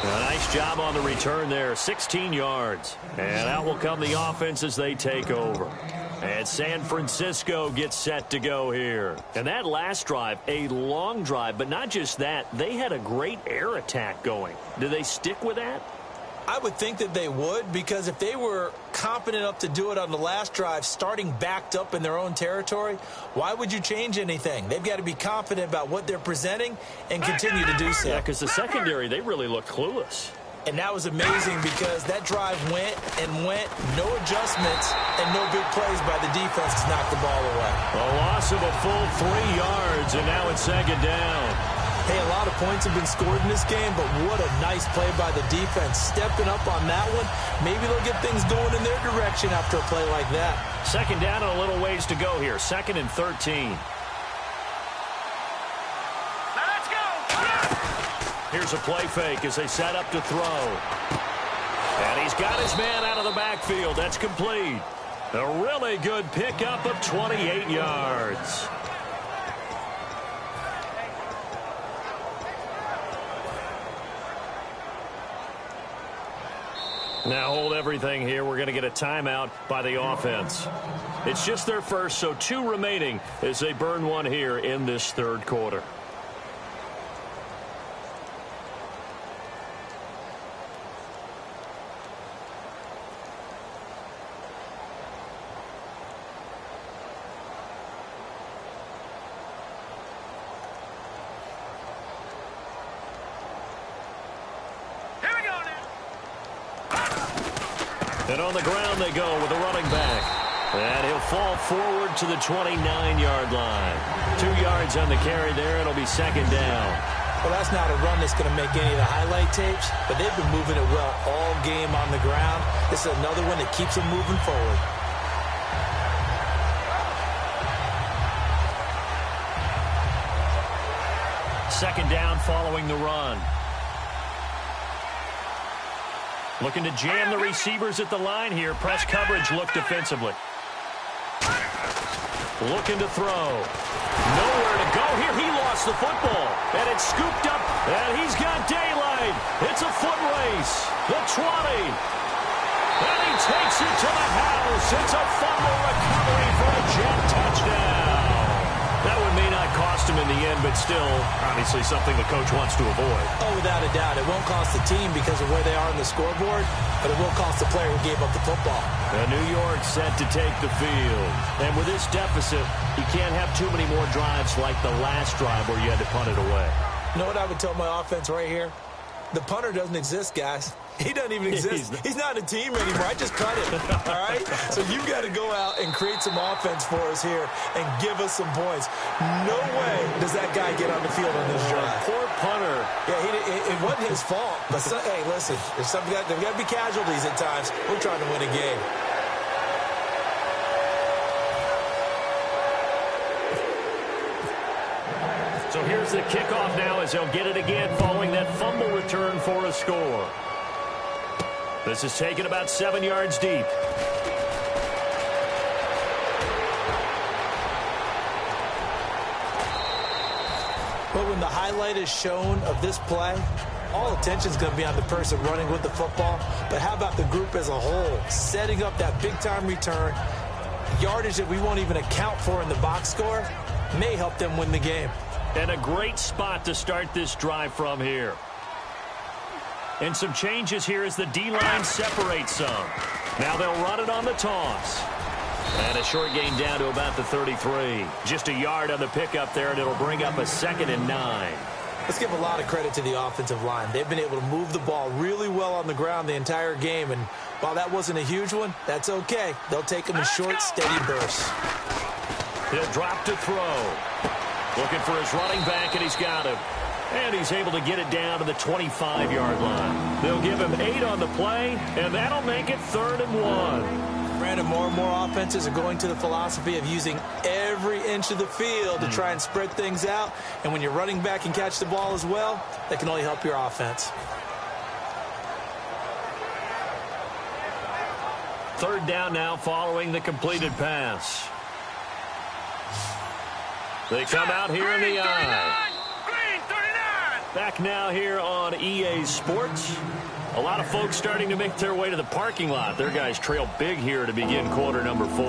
C: A nice job on the return there, 16 yards. And out will come the offense as they take over. And San Francisco gets set to go here. And that last drive, a long drive, but not just that. They had a great air attack going. Do they stick with that?
D: I would think that they would, because if they were confident enough to do it on the last drive, starting backed up in their own territory, why would you change anything? They've got to be confident about what they're presenting and continue to do so.
C: Yeah, because the secondary, they really look clueless.
D: And that was amazing because that drive went and went, no adjustments, and no big plays by the defense to knock the ball away.
C: A loss of a full 3 yards, and now it's second down.
D: Hey, a lot of points have been scored in this game, but what a nice play by the defense. Stepping up on that one, maybe they'll get things going in their direction after a play like that.
C: Second down and a little ways to go here. 2nd and 13.
E: Let's go.
C: Here's a play fake as they set up to throw. And he's got his man out of the backfield. That's complete. A really good pickup of 28 yards. Now hold everything here. We're going to get a timeout by the offense. It's just their first, so 2 remaining as they burn one here in this third quarter. And on the ground they go with a running back. And he'll fall forward to the 29-yard line. 2 yards on the carry there. It'll be second down.
D: Well, that's not a run that's going to make any of the highlight tapes, but they've been moving it well all game on the ground. This is another one that keeps them moving forward.
C: Second down following the run. Looking to jam the receivers at the line here. Press coverage look defensively. Looking to throw. Nowhere to go here. He lost the football. And it's scooped up. And he's got daylight. It's a foot race. The 20. And he takes it to the house. It's a fumble recovery for a Jet touchdown. That one may not cost him in the end, but still, obviously something the coach wants to avoid.
D: Oh, without a doubt. It won't cost the team because of where they are on the scoreboard, but it will cost the player who gave up the football.
C: And New York set to take the field. And with this deficit, you can't have too many more drives like the last drive where you had to punt it away.
D: You know what I would tell my offense right here? The punter doesn't exist, guys. He doesn't even exist. He's not a team anymore. I just cut him, all right? So you've got to go out and create some offense for us here and give us some points. No way does that guy get on the field on this drive.
C: Poor punter.
D: Yeah, it wasn't his fault. But, hey, listen, there's got to be casualties at times. We're trying to win a game.
C: So here's the kickoff now as they'll get it again following that fumble return for a score. This is taken about 7 yards deep.
D: But when the highlight is shown of this play, all attention is going to be on the person running with the football. But how about the group as a whole? Setting up that big-time return, yardage that we won't even account for in the box score, may help them win the game.
C: And a great spot to start this drive from here. And some changes here as the D-line separates some. Now they'll run it on the toss. And a short gain down to about the 33. Just a yard on the pickup there, and it'll bring up a 2nd and 9.
D: Let's give a lot of credit to the offensive line. They've been able to move the ball really well on the ground the entire game. And while that wasn't a huge one, that's okay. They'll take them in short, steady bursts.
C: He'll drop to throw. Looking for his running back, and he's got him. And he's able to get it down to the 25-yard line. They'll give him 8 on the play, and that'll make it 3rd and 1.
D: Brandon, more and more offenses are going to the philosophy of using every inch of the field to try and spread things out. And when you're running back and catch the ball as well, that can only help your offense.
C: Third down now following the completed pass. They come out here in the eye.
E: Green 39.
C: Back now here on EA Sports. A lot of folks starting to make their way to the parking lot. Their guys trail big here to begin quarter number 4.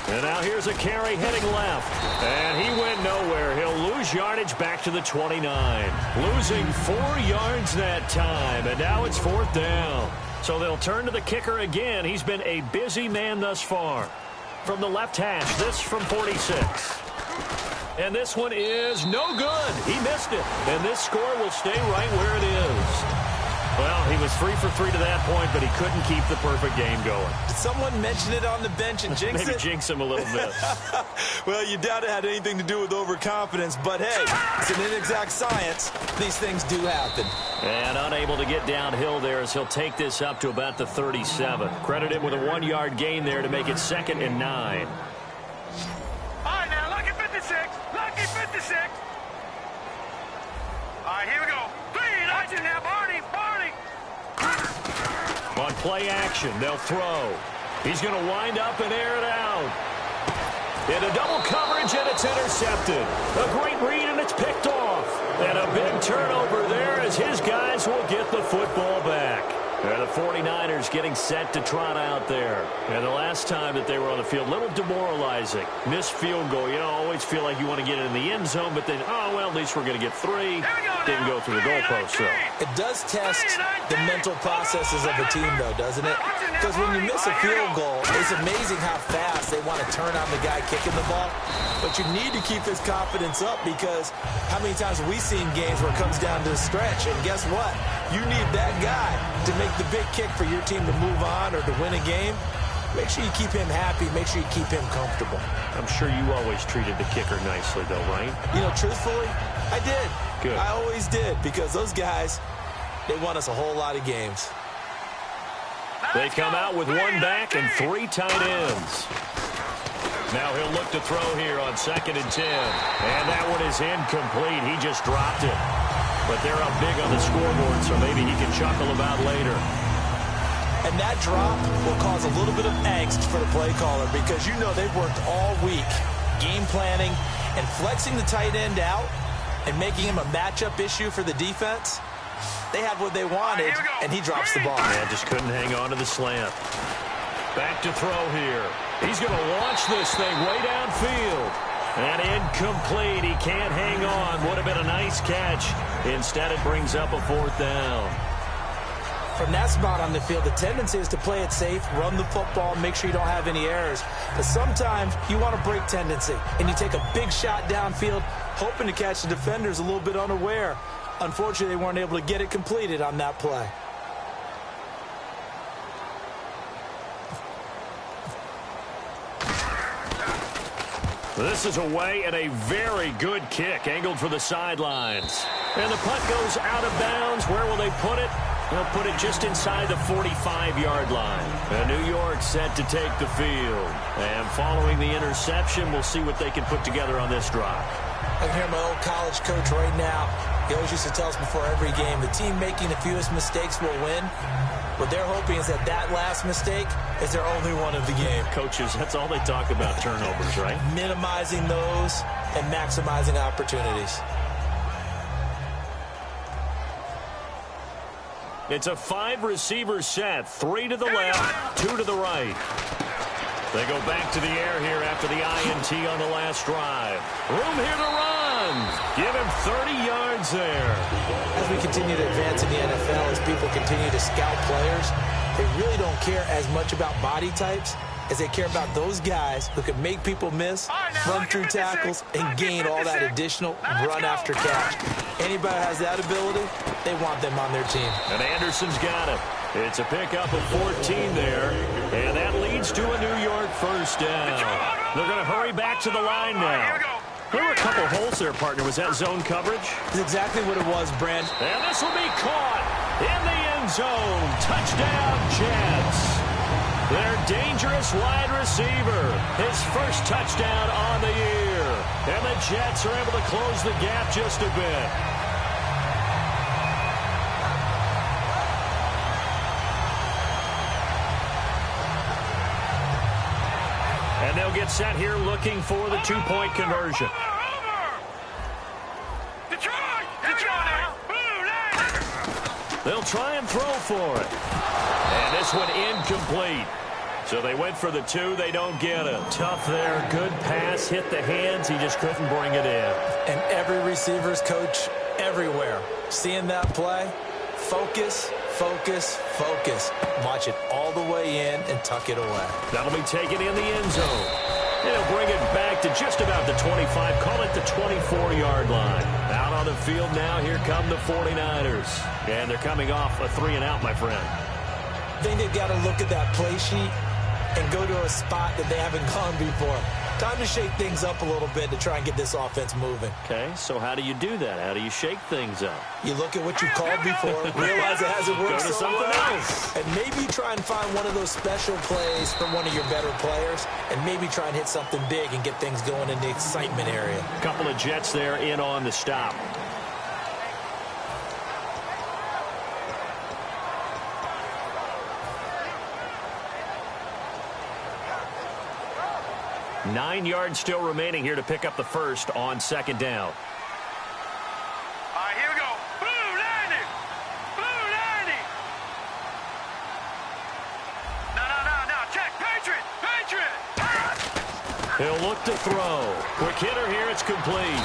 C: And now here's a carry heading left. And he went nowhere. He'll lose yardage back to the 29. Losing 4 yards that time. And now it's 4th down. So they'll turn to the kicker again. He's been a busy man thus far. From the left hash, this from 46. And this one is no good. He missed it. And this score will stay right where it is. Well, he was 3 for 3 to that point, but he couldn't keep the perfect game going.
D: Did someone mention it on the bench and jinx it?
C: Maybe jinx him a little bit.
D: Well, you doubt it had anything to do with overconfidence, but hey, it's an inexact science. These things do happen.
C: And unable to get downhill there as he'll take this up to about the 37. Credit him with a 1-yard gain there to make it 2nd and 9.
E: All right, now, lucky 56. Lucky 56. All right, here we go. Watch it now, Barney.
C: On play action, they'll throw. He's going to wind up and air it out. Into double coverage, and it's intercepted. A great read, and it's picked off. And a big turnover there as his guys will get the football back. And the 49ers getting set to trot out there. And the last time that they were on the field, a little demoralizing. Missed field goal. You know, always feel like you want to get it in the end zone, but then, oh, well, at least we're going to get 3. Didn't go through the goalpost, though.
D: It does test the mental processes of a team, though, doesn't it? Because when you miss a field goal, it's amazing how fast they want to turn on the guy kicking the ball. But you need to keep his confidence up because how many times have we seen games where it comes down to the stretch, and guess what? You need that guy to make the big kick for your team to move on or to win a game. Make sure you keep him happy. Make sure you keep him comfortable.
C: I'm sure you always treated the kicker nicely, though, right?
D: You know, truthfully, I did.
C: Good.
D: I always did because those guys, they won us a whole lot of games.
C: They come out with 1 back and 3 tight ends. Now he'll look to throw here on 2nd and 10. And that one is incomplete. He just dropped it. But they're up big on the scoreboard, so maybe he can chuckle about later.
D: And that drop will cause a little bit of angst for the play caller because you know they've worked all week game planning and flexing the tight end out and making him a matchup issue for the defense. They had what they wanted, and he drops the ball.
C: Yeah, just couldn't hang on to the slant. Back to throw here. He's going to launch this thing way downfield. And incomplete. He can't hang on. Would have been a nice catch. Instead, it brings up a 4th down.
D: From that spot on the field, the tendency is to play it safe, run the football, make sure you don't have any errors. But sometimes you want to break tendency, and you take a big shot downfield, hoping to catch the defenders a little bit unaware. Unfortunately, they weren't able to get it completed on that play.
C: This is away and a very good kick, angled for the sidelines. And the punt goes out of bounds. Where will they put it? They'll put it just inside the 45-yard line. And New York set to take the field. And following the interception, we'll see what they can put together on this drive.
D: I can hear my old college coach right now. He always used to tell us before every game, the team making the fewest mistakes will win. What they're hoping is that last mistake is their only one of the game.
C: Coaches, that's all they talk about, turnovers, right?
D: Minimizing those and maximizing opportunities.
C: It's a 5-receiver set. 3 to the left, 2 to the right. They go back to the air here after the INT on the last drive. Room here to run. Give him 30 yards there.
D: As we continue to advance in the NFL, as people continue to scout players, they really don't care as much about body types as they care about those guys who can make people miss, run through tackles, and gain all that additional run after catch. Anybody who has that ability, they want them on their team.
C: And Anderson's got it. It's a pickup of 14 there, and that leads to a New York first down. They're going to hurry back to the line now. There were a couple holes there, partner. Was that zone coverage?
D: That's exactly what it was, Brent.
C: And this will be caught in the end zone. Touchdown, Jets. Their dangerous wide receiver. His first touchdown on the year. And the Jets are able to close the gap just a bit. And they'll get set here looking for the two-point conversion. They'll try and throw for it. And this one incomplete. So they went for the two. They don't get it. Tough there. Good pass. Hit the hands. He just couldn't bring it in.
D: And every receiver's coach everywhere. Seeing that play, focus, focus, focus. Watch it all the way in and tuck it away.
C: That'll be taken in the end zone. They'll bring it back to just about the 25. Call it the 24-yard line. Out on the field now. Here come the 49ers. And they're coming off a 3-and-out, my friend.
D: I think they've got to look at that play sheet and go to a spot that they haven't gone before. Time to shake things up a little bit to try and get this offense moving.
C: Okay, so how do you do that? How do you shake things up?
D: You look at what you called before, realize it hasn't worked
C: Go to something else.
D: and maybe try and find one of those special plays from one of your better players, and maybe try and hit something big and get things going in the excitement area.
C: A couple of Jets there in on the stop. Nine yards still remaining here to pick up the first on second down.
E: All right, here we go. Blue 90. Blue 90. No. Check. Patriot.
C: He'll look to throw. Quick hitter here. It's complete.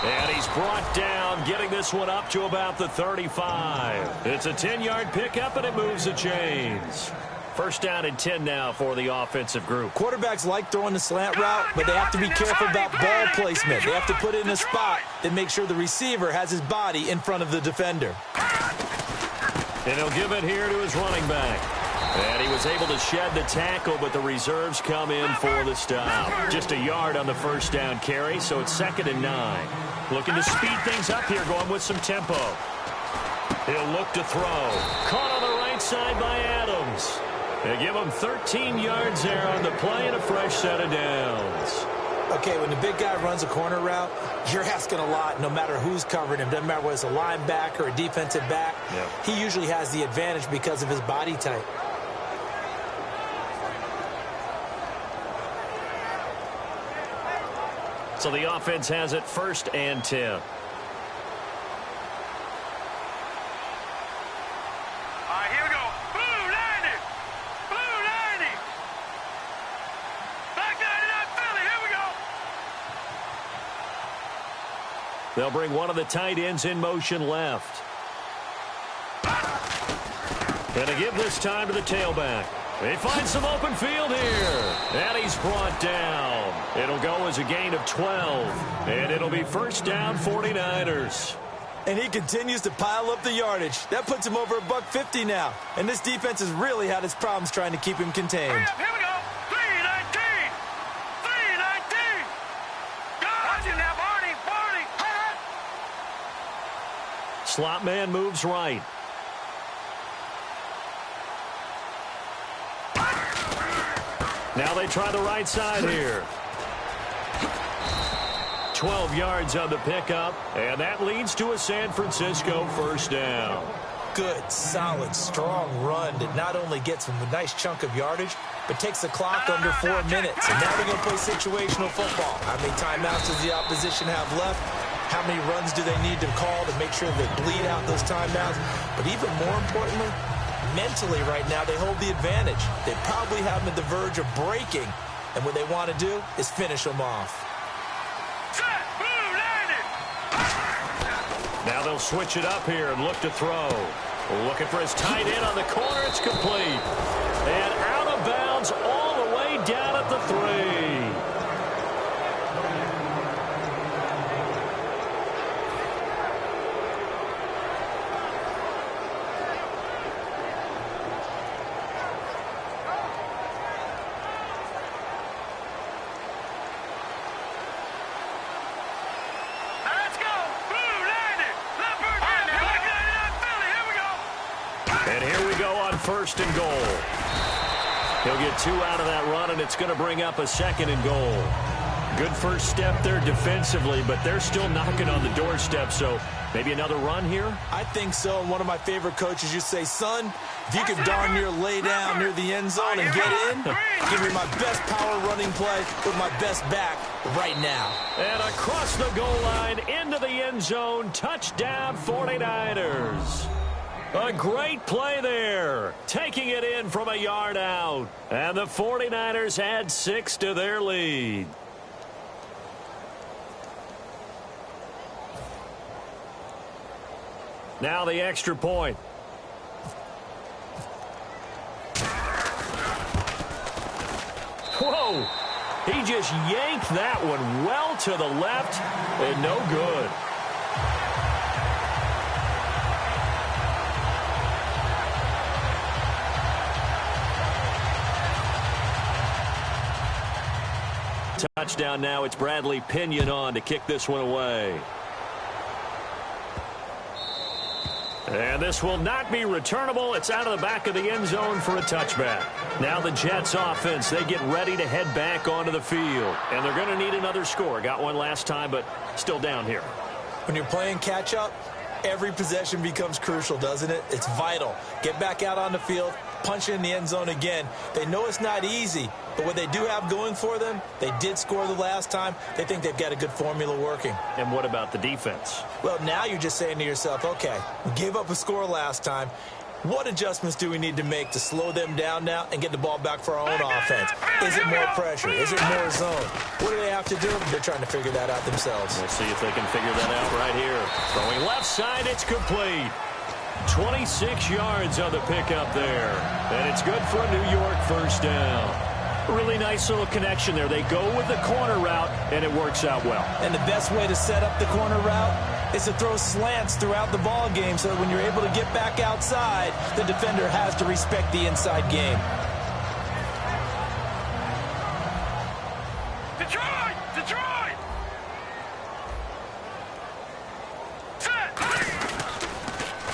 C: And he's brought down, getting this one up to about the 35. It's a 10-yard pickup, and it moves the chains. First down and 10 now for the offensive group.
D: Quarterbacks like throwing the slant route, but they have to be careful about ball placement. They have to put it in a spot that makes sure the receiver has his body in front of the defender.
C: And he'll give it here to his running back. And he was able to shed the tackle, but the reserves come in for the stop. Just a yard on the first down carry, so it's 2nd and 9. Looking to speed things up here, going with some tempo. He'll look to throw. Caught on the right side by Adams. They give him 13 yards there on the play and a fresh set of downs.
D: Okay, when the big guy runs a corner route, you're asking a lot no matter who's covering him. Doesn't matter whether it's a linebacker or a defensive back.
C: Yep.
D: He usually has the advantage because of his body type.
C: So the offense has it 1st and 10. They'll bring one of the tight ends in motion left. And to give this time to the tailback. They find some open field here. And he's brought down. It'll go as a gain of 12. And it'll be first down 49ers.
D: And he continues to pile up the yardage. That puts him over $150 now. And this defense has really had its problems trying to keep him contained.
E: Hurry up, here we go. 319. 319. Watch it now, Barney.
C: Slot man moves right. Now they try the right side here. 12 yards on the pickup, and that leads to a San Francisco first down.
D: Good, solid, strong run that not only gets him a nice chunk of yardage, but takes the clock under 4 minutes. And now they're going to play situational football. How many timeouts does the opposition have left? How many runs do they need to call to make sure they bleed out those timeouts? But even more importantly, mentally right now, they hold the advantage. They probably have them at the verge of breaking, and what they want to do is finish them off.
C: Now they'll switch it up here and look to throw. Looking for his tight end on the corner. It's complete. And out of bounds all the way down at the 3. first and goal. He'll get 2 out of that run, and it's going to bring up a second and goal. Good first step there defensively, but they're still knocking on the doorstep, so maybe another run here?
D: I think so, and one of my favorite coaches used to say, son, if you could darn near lay down near the end zone and get in, give me my best power running play with my best back right now.
C: And across the goal line, into the end zone, touchdown 49ers. A great play there, taking it in from a yard out. And the 49ers add 6 to their lead. Now the extra point. Whoa! He just yanked that one well to the left and no good. Touchdown now. It's Bradley Pinion on to kick this one away. And this will not be returnable. It's out of the back of the end zone for a touchback. Now the Jets offense, they get ready to head back onto the field. And they're going to need another score. Got one last time, but still down here.
D: When you're playing catch-up, every possession becomes crucial, doesn't it? It's vital. Get back out on the field, punch in the end zone again. They know it's not easy, but what they do have going for them, they did score the last time. They think they've got a good formula working.
C: And what about the defense?
D: Well, now you're just saying to yourself, okay, we gave up a score last time. What adjustments do we need to make to slow them down now and get the ball back for our own offense? Is it more pressure? Is it more zone? What do they have to do? They're trying to figure that out themselves.
C: We'll see if they can figure that out right here. Throwing left side, it's complete. 26 yards on the pickup there. And it's good for a New York first down. Really nice little connection there. They go with the corner route, and it works out well.
D: And the best way to set up the corner route is to throw slants throughout the ball game so that when you're able to get back outside, the defender has to respect the inside game.
E: Detroit! Detroit!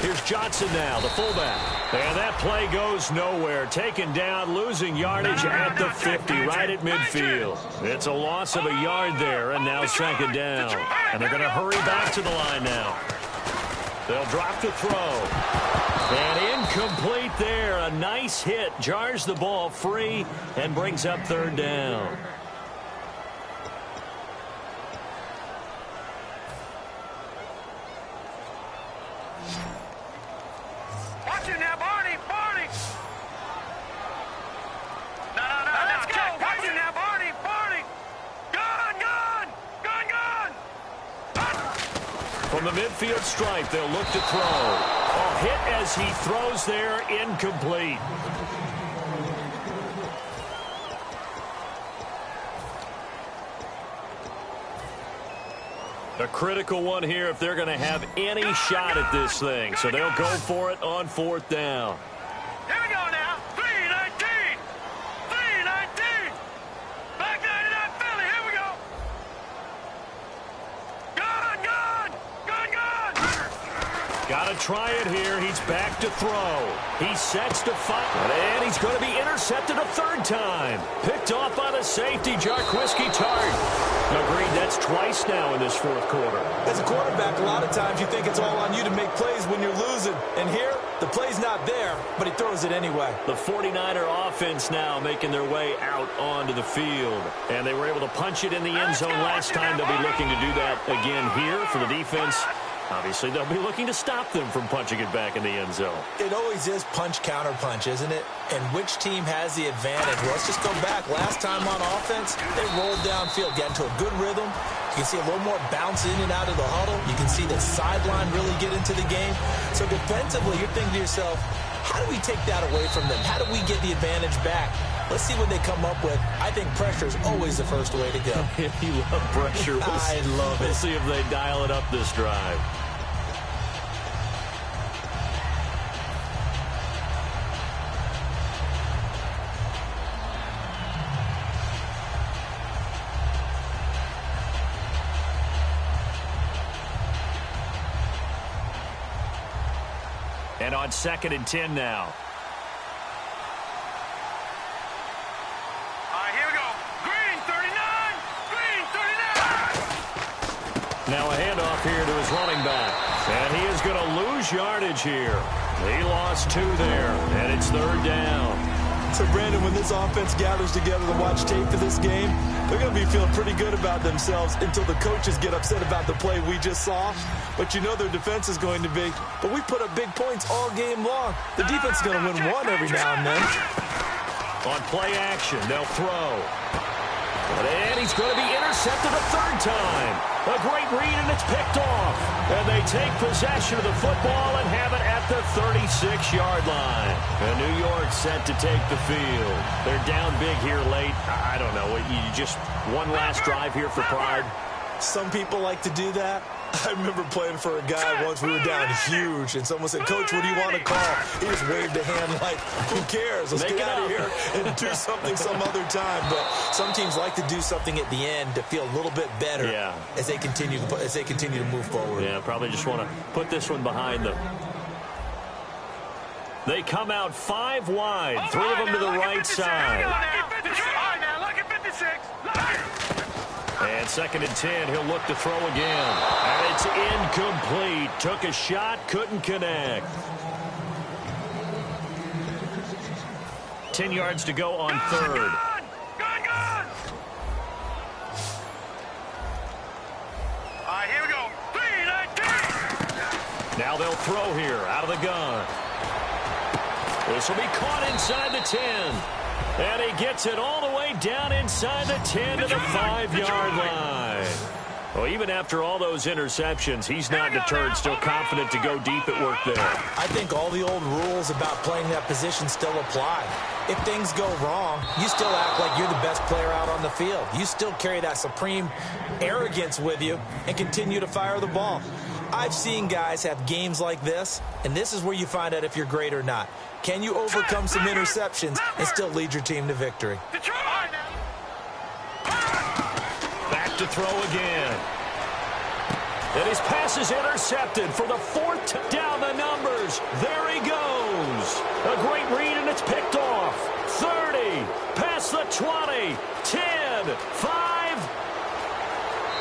C: Here's Johnson now, the fullback. And that play goes nowhere. Taken down, losing yardage at the 50, right at midfield. It's a loss of a yard there, and now second down. And they're going to hurry back to the line now. They'll drop the throw. And incomplete there. A nice hit. Jars the ball free and brings up third down.
E: Watch it now, Barney! Barney! No, let's go! Watch it now, Barney! Barney! Gun!
C: From the midfield stripe, they'll look to throw. A hit as he throws there, incomplete. A critical one here if they're going to have any shot at this thing. So they'll go for it on fourth down.
E: Here we go now. 3-19. 3-19. Back 99 Philly. Here we go. Gun!
C: Got to try it here. He's back to throw. He sets to fire. And he's going to be intercepted a third time. Picked off by the safety, Jarquiski Tart. Agreed, that's twice now in this fourth quarter.
D: As a quarterback, a lot of times you think it's all on you to make plays when you're losing. And here, the play's not there, but he throws it anyway.
C: The 49er offense now making their way out onto the field. And they were able to punch it in the end zone last time. They'll be looking to do that again here for the defense. Obviously, they'll be looking to stop them from punching it back in the end zone.
D: It always is punch-counter-punch, isn't it? And which team has the advantage? Well, let's just go back. Last time on offense, they rolled downfield, got into a good rhythm. You can see a little more bounce in and out of the huddle. You can see the sideline really get into the game. So defensively, you're thinking to yourself, how do we take that away from them? How do we get the advantage back? Let's see what they come up with. I think pressure is always the first way to go.
C: You love pressure.
D: I love it.
C: We'll see if they dial it up this drive. And on 2nd and 10 now. Now a handoff here to his running back. And he is going to lose yardage here. He lost 2 there, and it's 3rd down.
D: So, Brandon, when this offense gathers together to watch tape for this game, they're going to be feeling pretty good about themselves until the coaches get upset about the play we just saw. But you know their defense is going to be. But we put up big points all game long. The defense is going to win one every now and then.
C: On play action, they'll throw. And he's going to be intercepted a 3rd time. A great read, and it's picked off. And they take possession of the football and have it at the 36-yard line. And New York set to take the field. They're down big here late. I don't know. You just one last drive here for pride?
D: Some people like to do that. I remember playing for a guy once. We were down huge, and someone said, "Coach, what do you want to call?" He just waved a hand like, "Who cares? Let's get out of here and do something some other time." But some teams like to do something at the end to feel a little bit better as they continue to move forward.
C: Yeah, probably just want to put this one behind them. They come out 5 wide, 3 of them to the right side. And 2nd and 10, he'll look to throw again. And it's incomplete. Took a shot, couldn't connect. 10 yards to go on 3rd.
E: All right, here we go. 3, 19.
C: Now they'll throw here out of the gun. This will be caught inside the 10. And he gets it all the way down inside the 10 to the 5-yard line. Well, even after all those interceptions, he's not deterred, still confident to go deep at work there.
D: I think all the old rules about playing that position still apply. If things go wrong, you still act like you're the best player out on the field. You still carry that supreme arrogance with you and continue to fire the ball. I've seen guys have games like this, and this is where you find out if you're great or not. Can you overcome some interceptions and still lead your team to victory?
C: Back to throw again. And his pass is intercepted for the 4th down the numbers. There he goes. A great read, and it's picked off. 30, past the 20, 10, 5,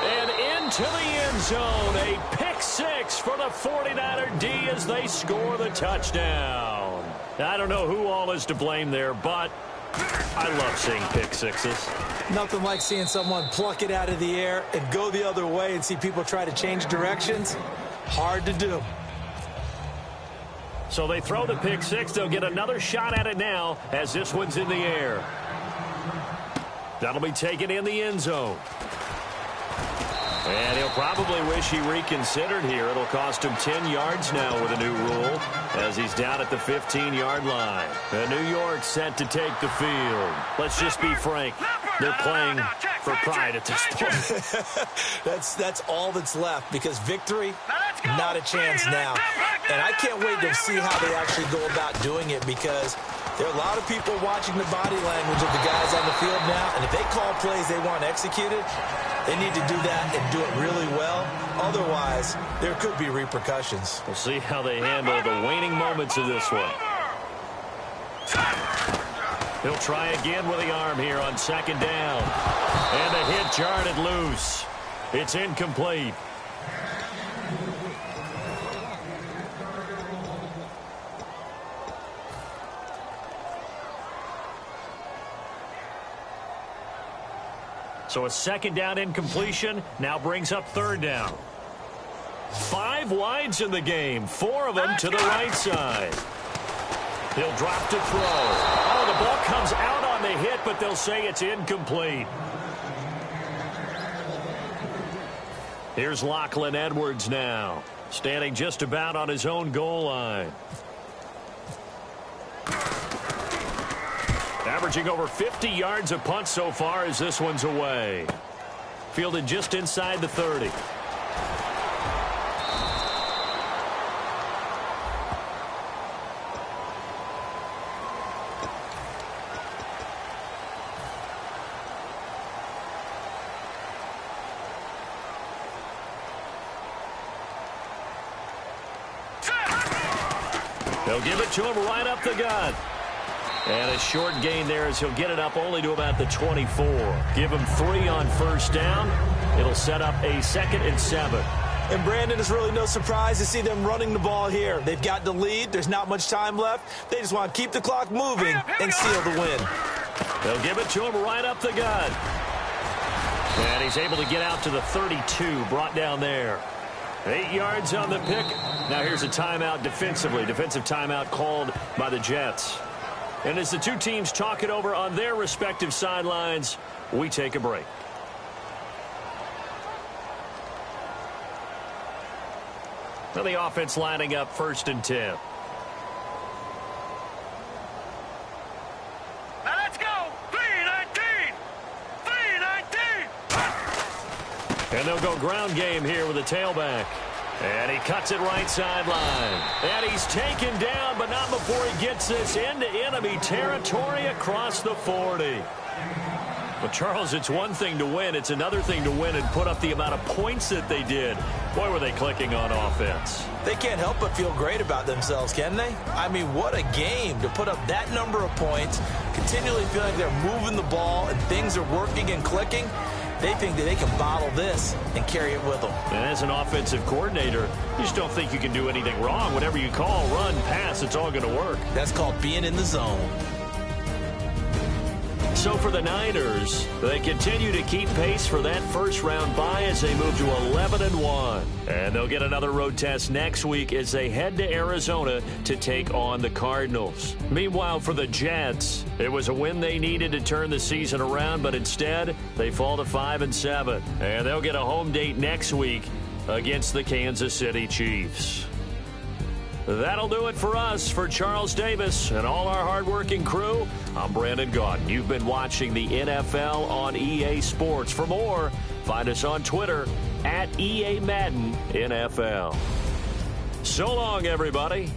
C: and into the end zone. A pick 6 for the 49er D as they score the touchdown. I don't know who all is to blame there, but I love seeing pick 6s.
D: Nothing like seeing someone pluck it out of the air and go the other way and see people try to change directions. Hard to do.
C: So they throw the pick 6. They'll get another shot at it now as this one's in the air. That'll be taken in the end zone. And he'll probably wish he reconsidered here. It'll cost him 10 yards now with a new rule as he's down at the 15-yard line. And New York set to take the field. Let's just be frank. They're playing for pride at this point.
D: That's all that's left because victory, not a chance now. And I can't wait to see how they actually go about doing it because there are a lot of people watching the body language of the guys on the field now. And if they call plays they want executed, they need to do that and do it really well. Otherwise, there could be repercussions.
C: We'll see how they handle the waning moments of this one. He'll try again with the arm here on 2nd down. And the hit jarred loose. It's incomplete. So a 2nd down incompletion now brings up 3rd down. 5 wides in the game, 4 of them to the right side. He'll drop to throw. Oh, the ball comes out on the hit, but they'll say it's incomplete. Here's Lachlan Edwards now, standing just about on his own goal line. Averaging over 50 yards a punt so far as this one's away. Fielded just inside the 30. They'll give it to him right up the gut. And a short gain there as he'll get it up only to about the 24. Give him 3 on 1st down. It'll set up a 2nd and 7.
D: And Brandon, it's really no surprise to see them running the ball here. They've got the lead. There's not much time left. They just want to keep the clock moving and seal the win.
C: They'll give it to him right up the gut. And he's able to get out to the 32, brought down there. 8 yards on the pick. Now here's a timeout defensively. Defensive timeout called by the Jets. And as the two teams talk it over on their respective sidelines, we take a break. Now the offense lining up 1st and 10.
E: Now let's go. 3-19. 3-19.
C: And they'll go ground game here with a tailback. And he cuts it right sideline. And he's taken down, but not before he gets this into enemy territory across the 40. Well, Charles, it's one thing to win. It's another thing to win and put up the amount of points that they did. Boy, were they clicking on offense.
D: They can't help but feel great about themselves, can they? I mean, what a game to put up that number of points, continually feeling like they're moving the ball and things are working and clicking. They think that they can bottle this and carry it with them.
C: And as an offensive coordinator, you just don't think you can do anything wrong. Whatever you call, run, pass, it's all going to work.
D: That's called being in the zone.
C: So for the Niners, they continue to keep pace for that first-round bye as they move to 11-1. And they'll get another road test next week as they head to Arizona to take on the Cardinals. Meanwhile, for the Jets, it was a win they needed to turn the season around, but instead, they fall to 5-7. And they'll get a home date next week against the Kansas City Chiefs. That'll do it for us. For Charles Davis and all our hardworking crew, I'm Brandon Gaudin. You've been watching the NFL on EA Sports. For more, find us on Twitter @EA Madden NFL. So long, everybody.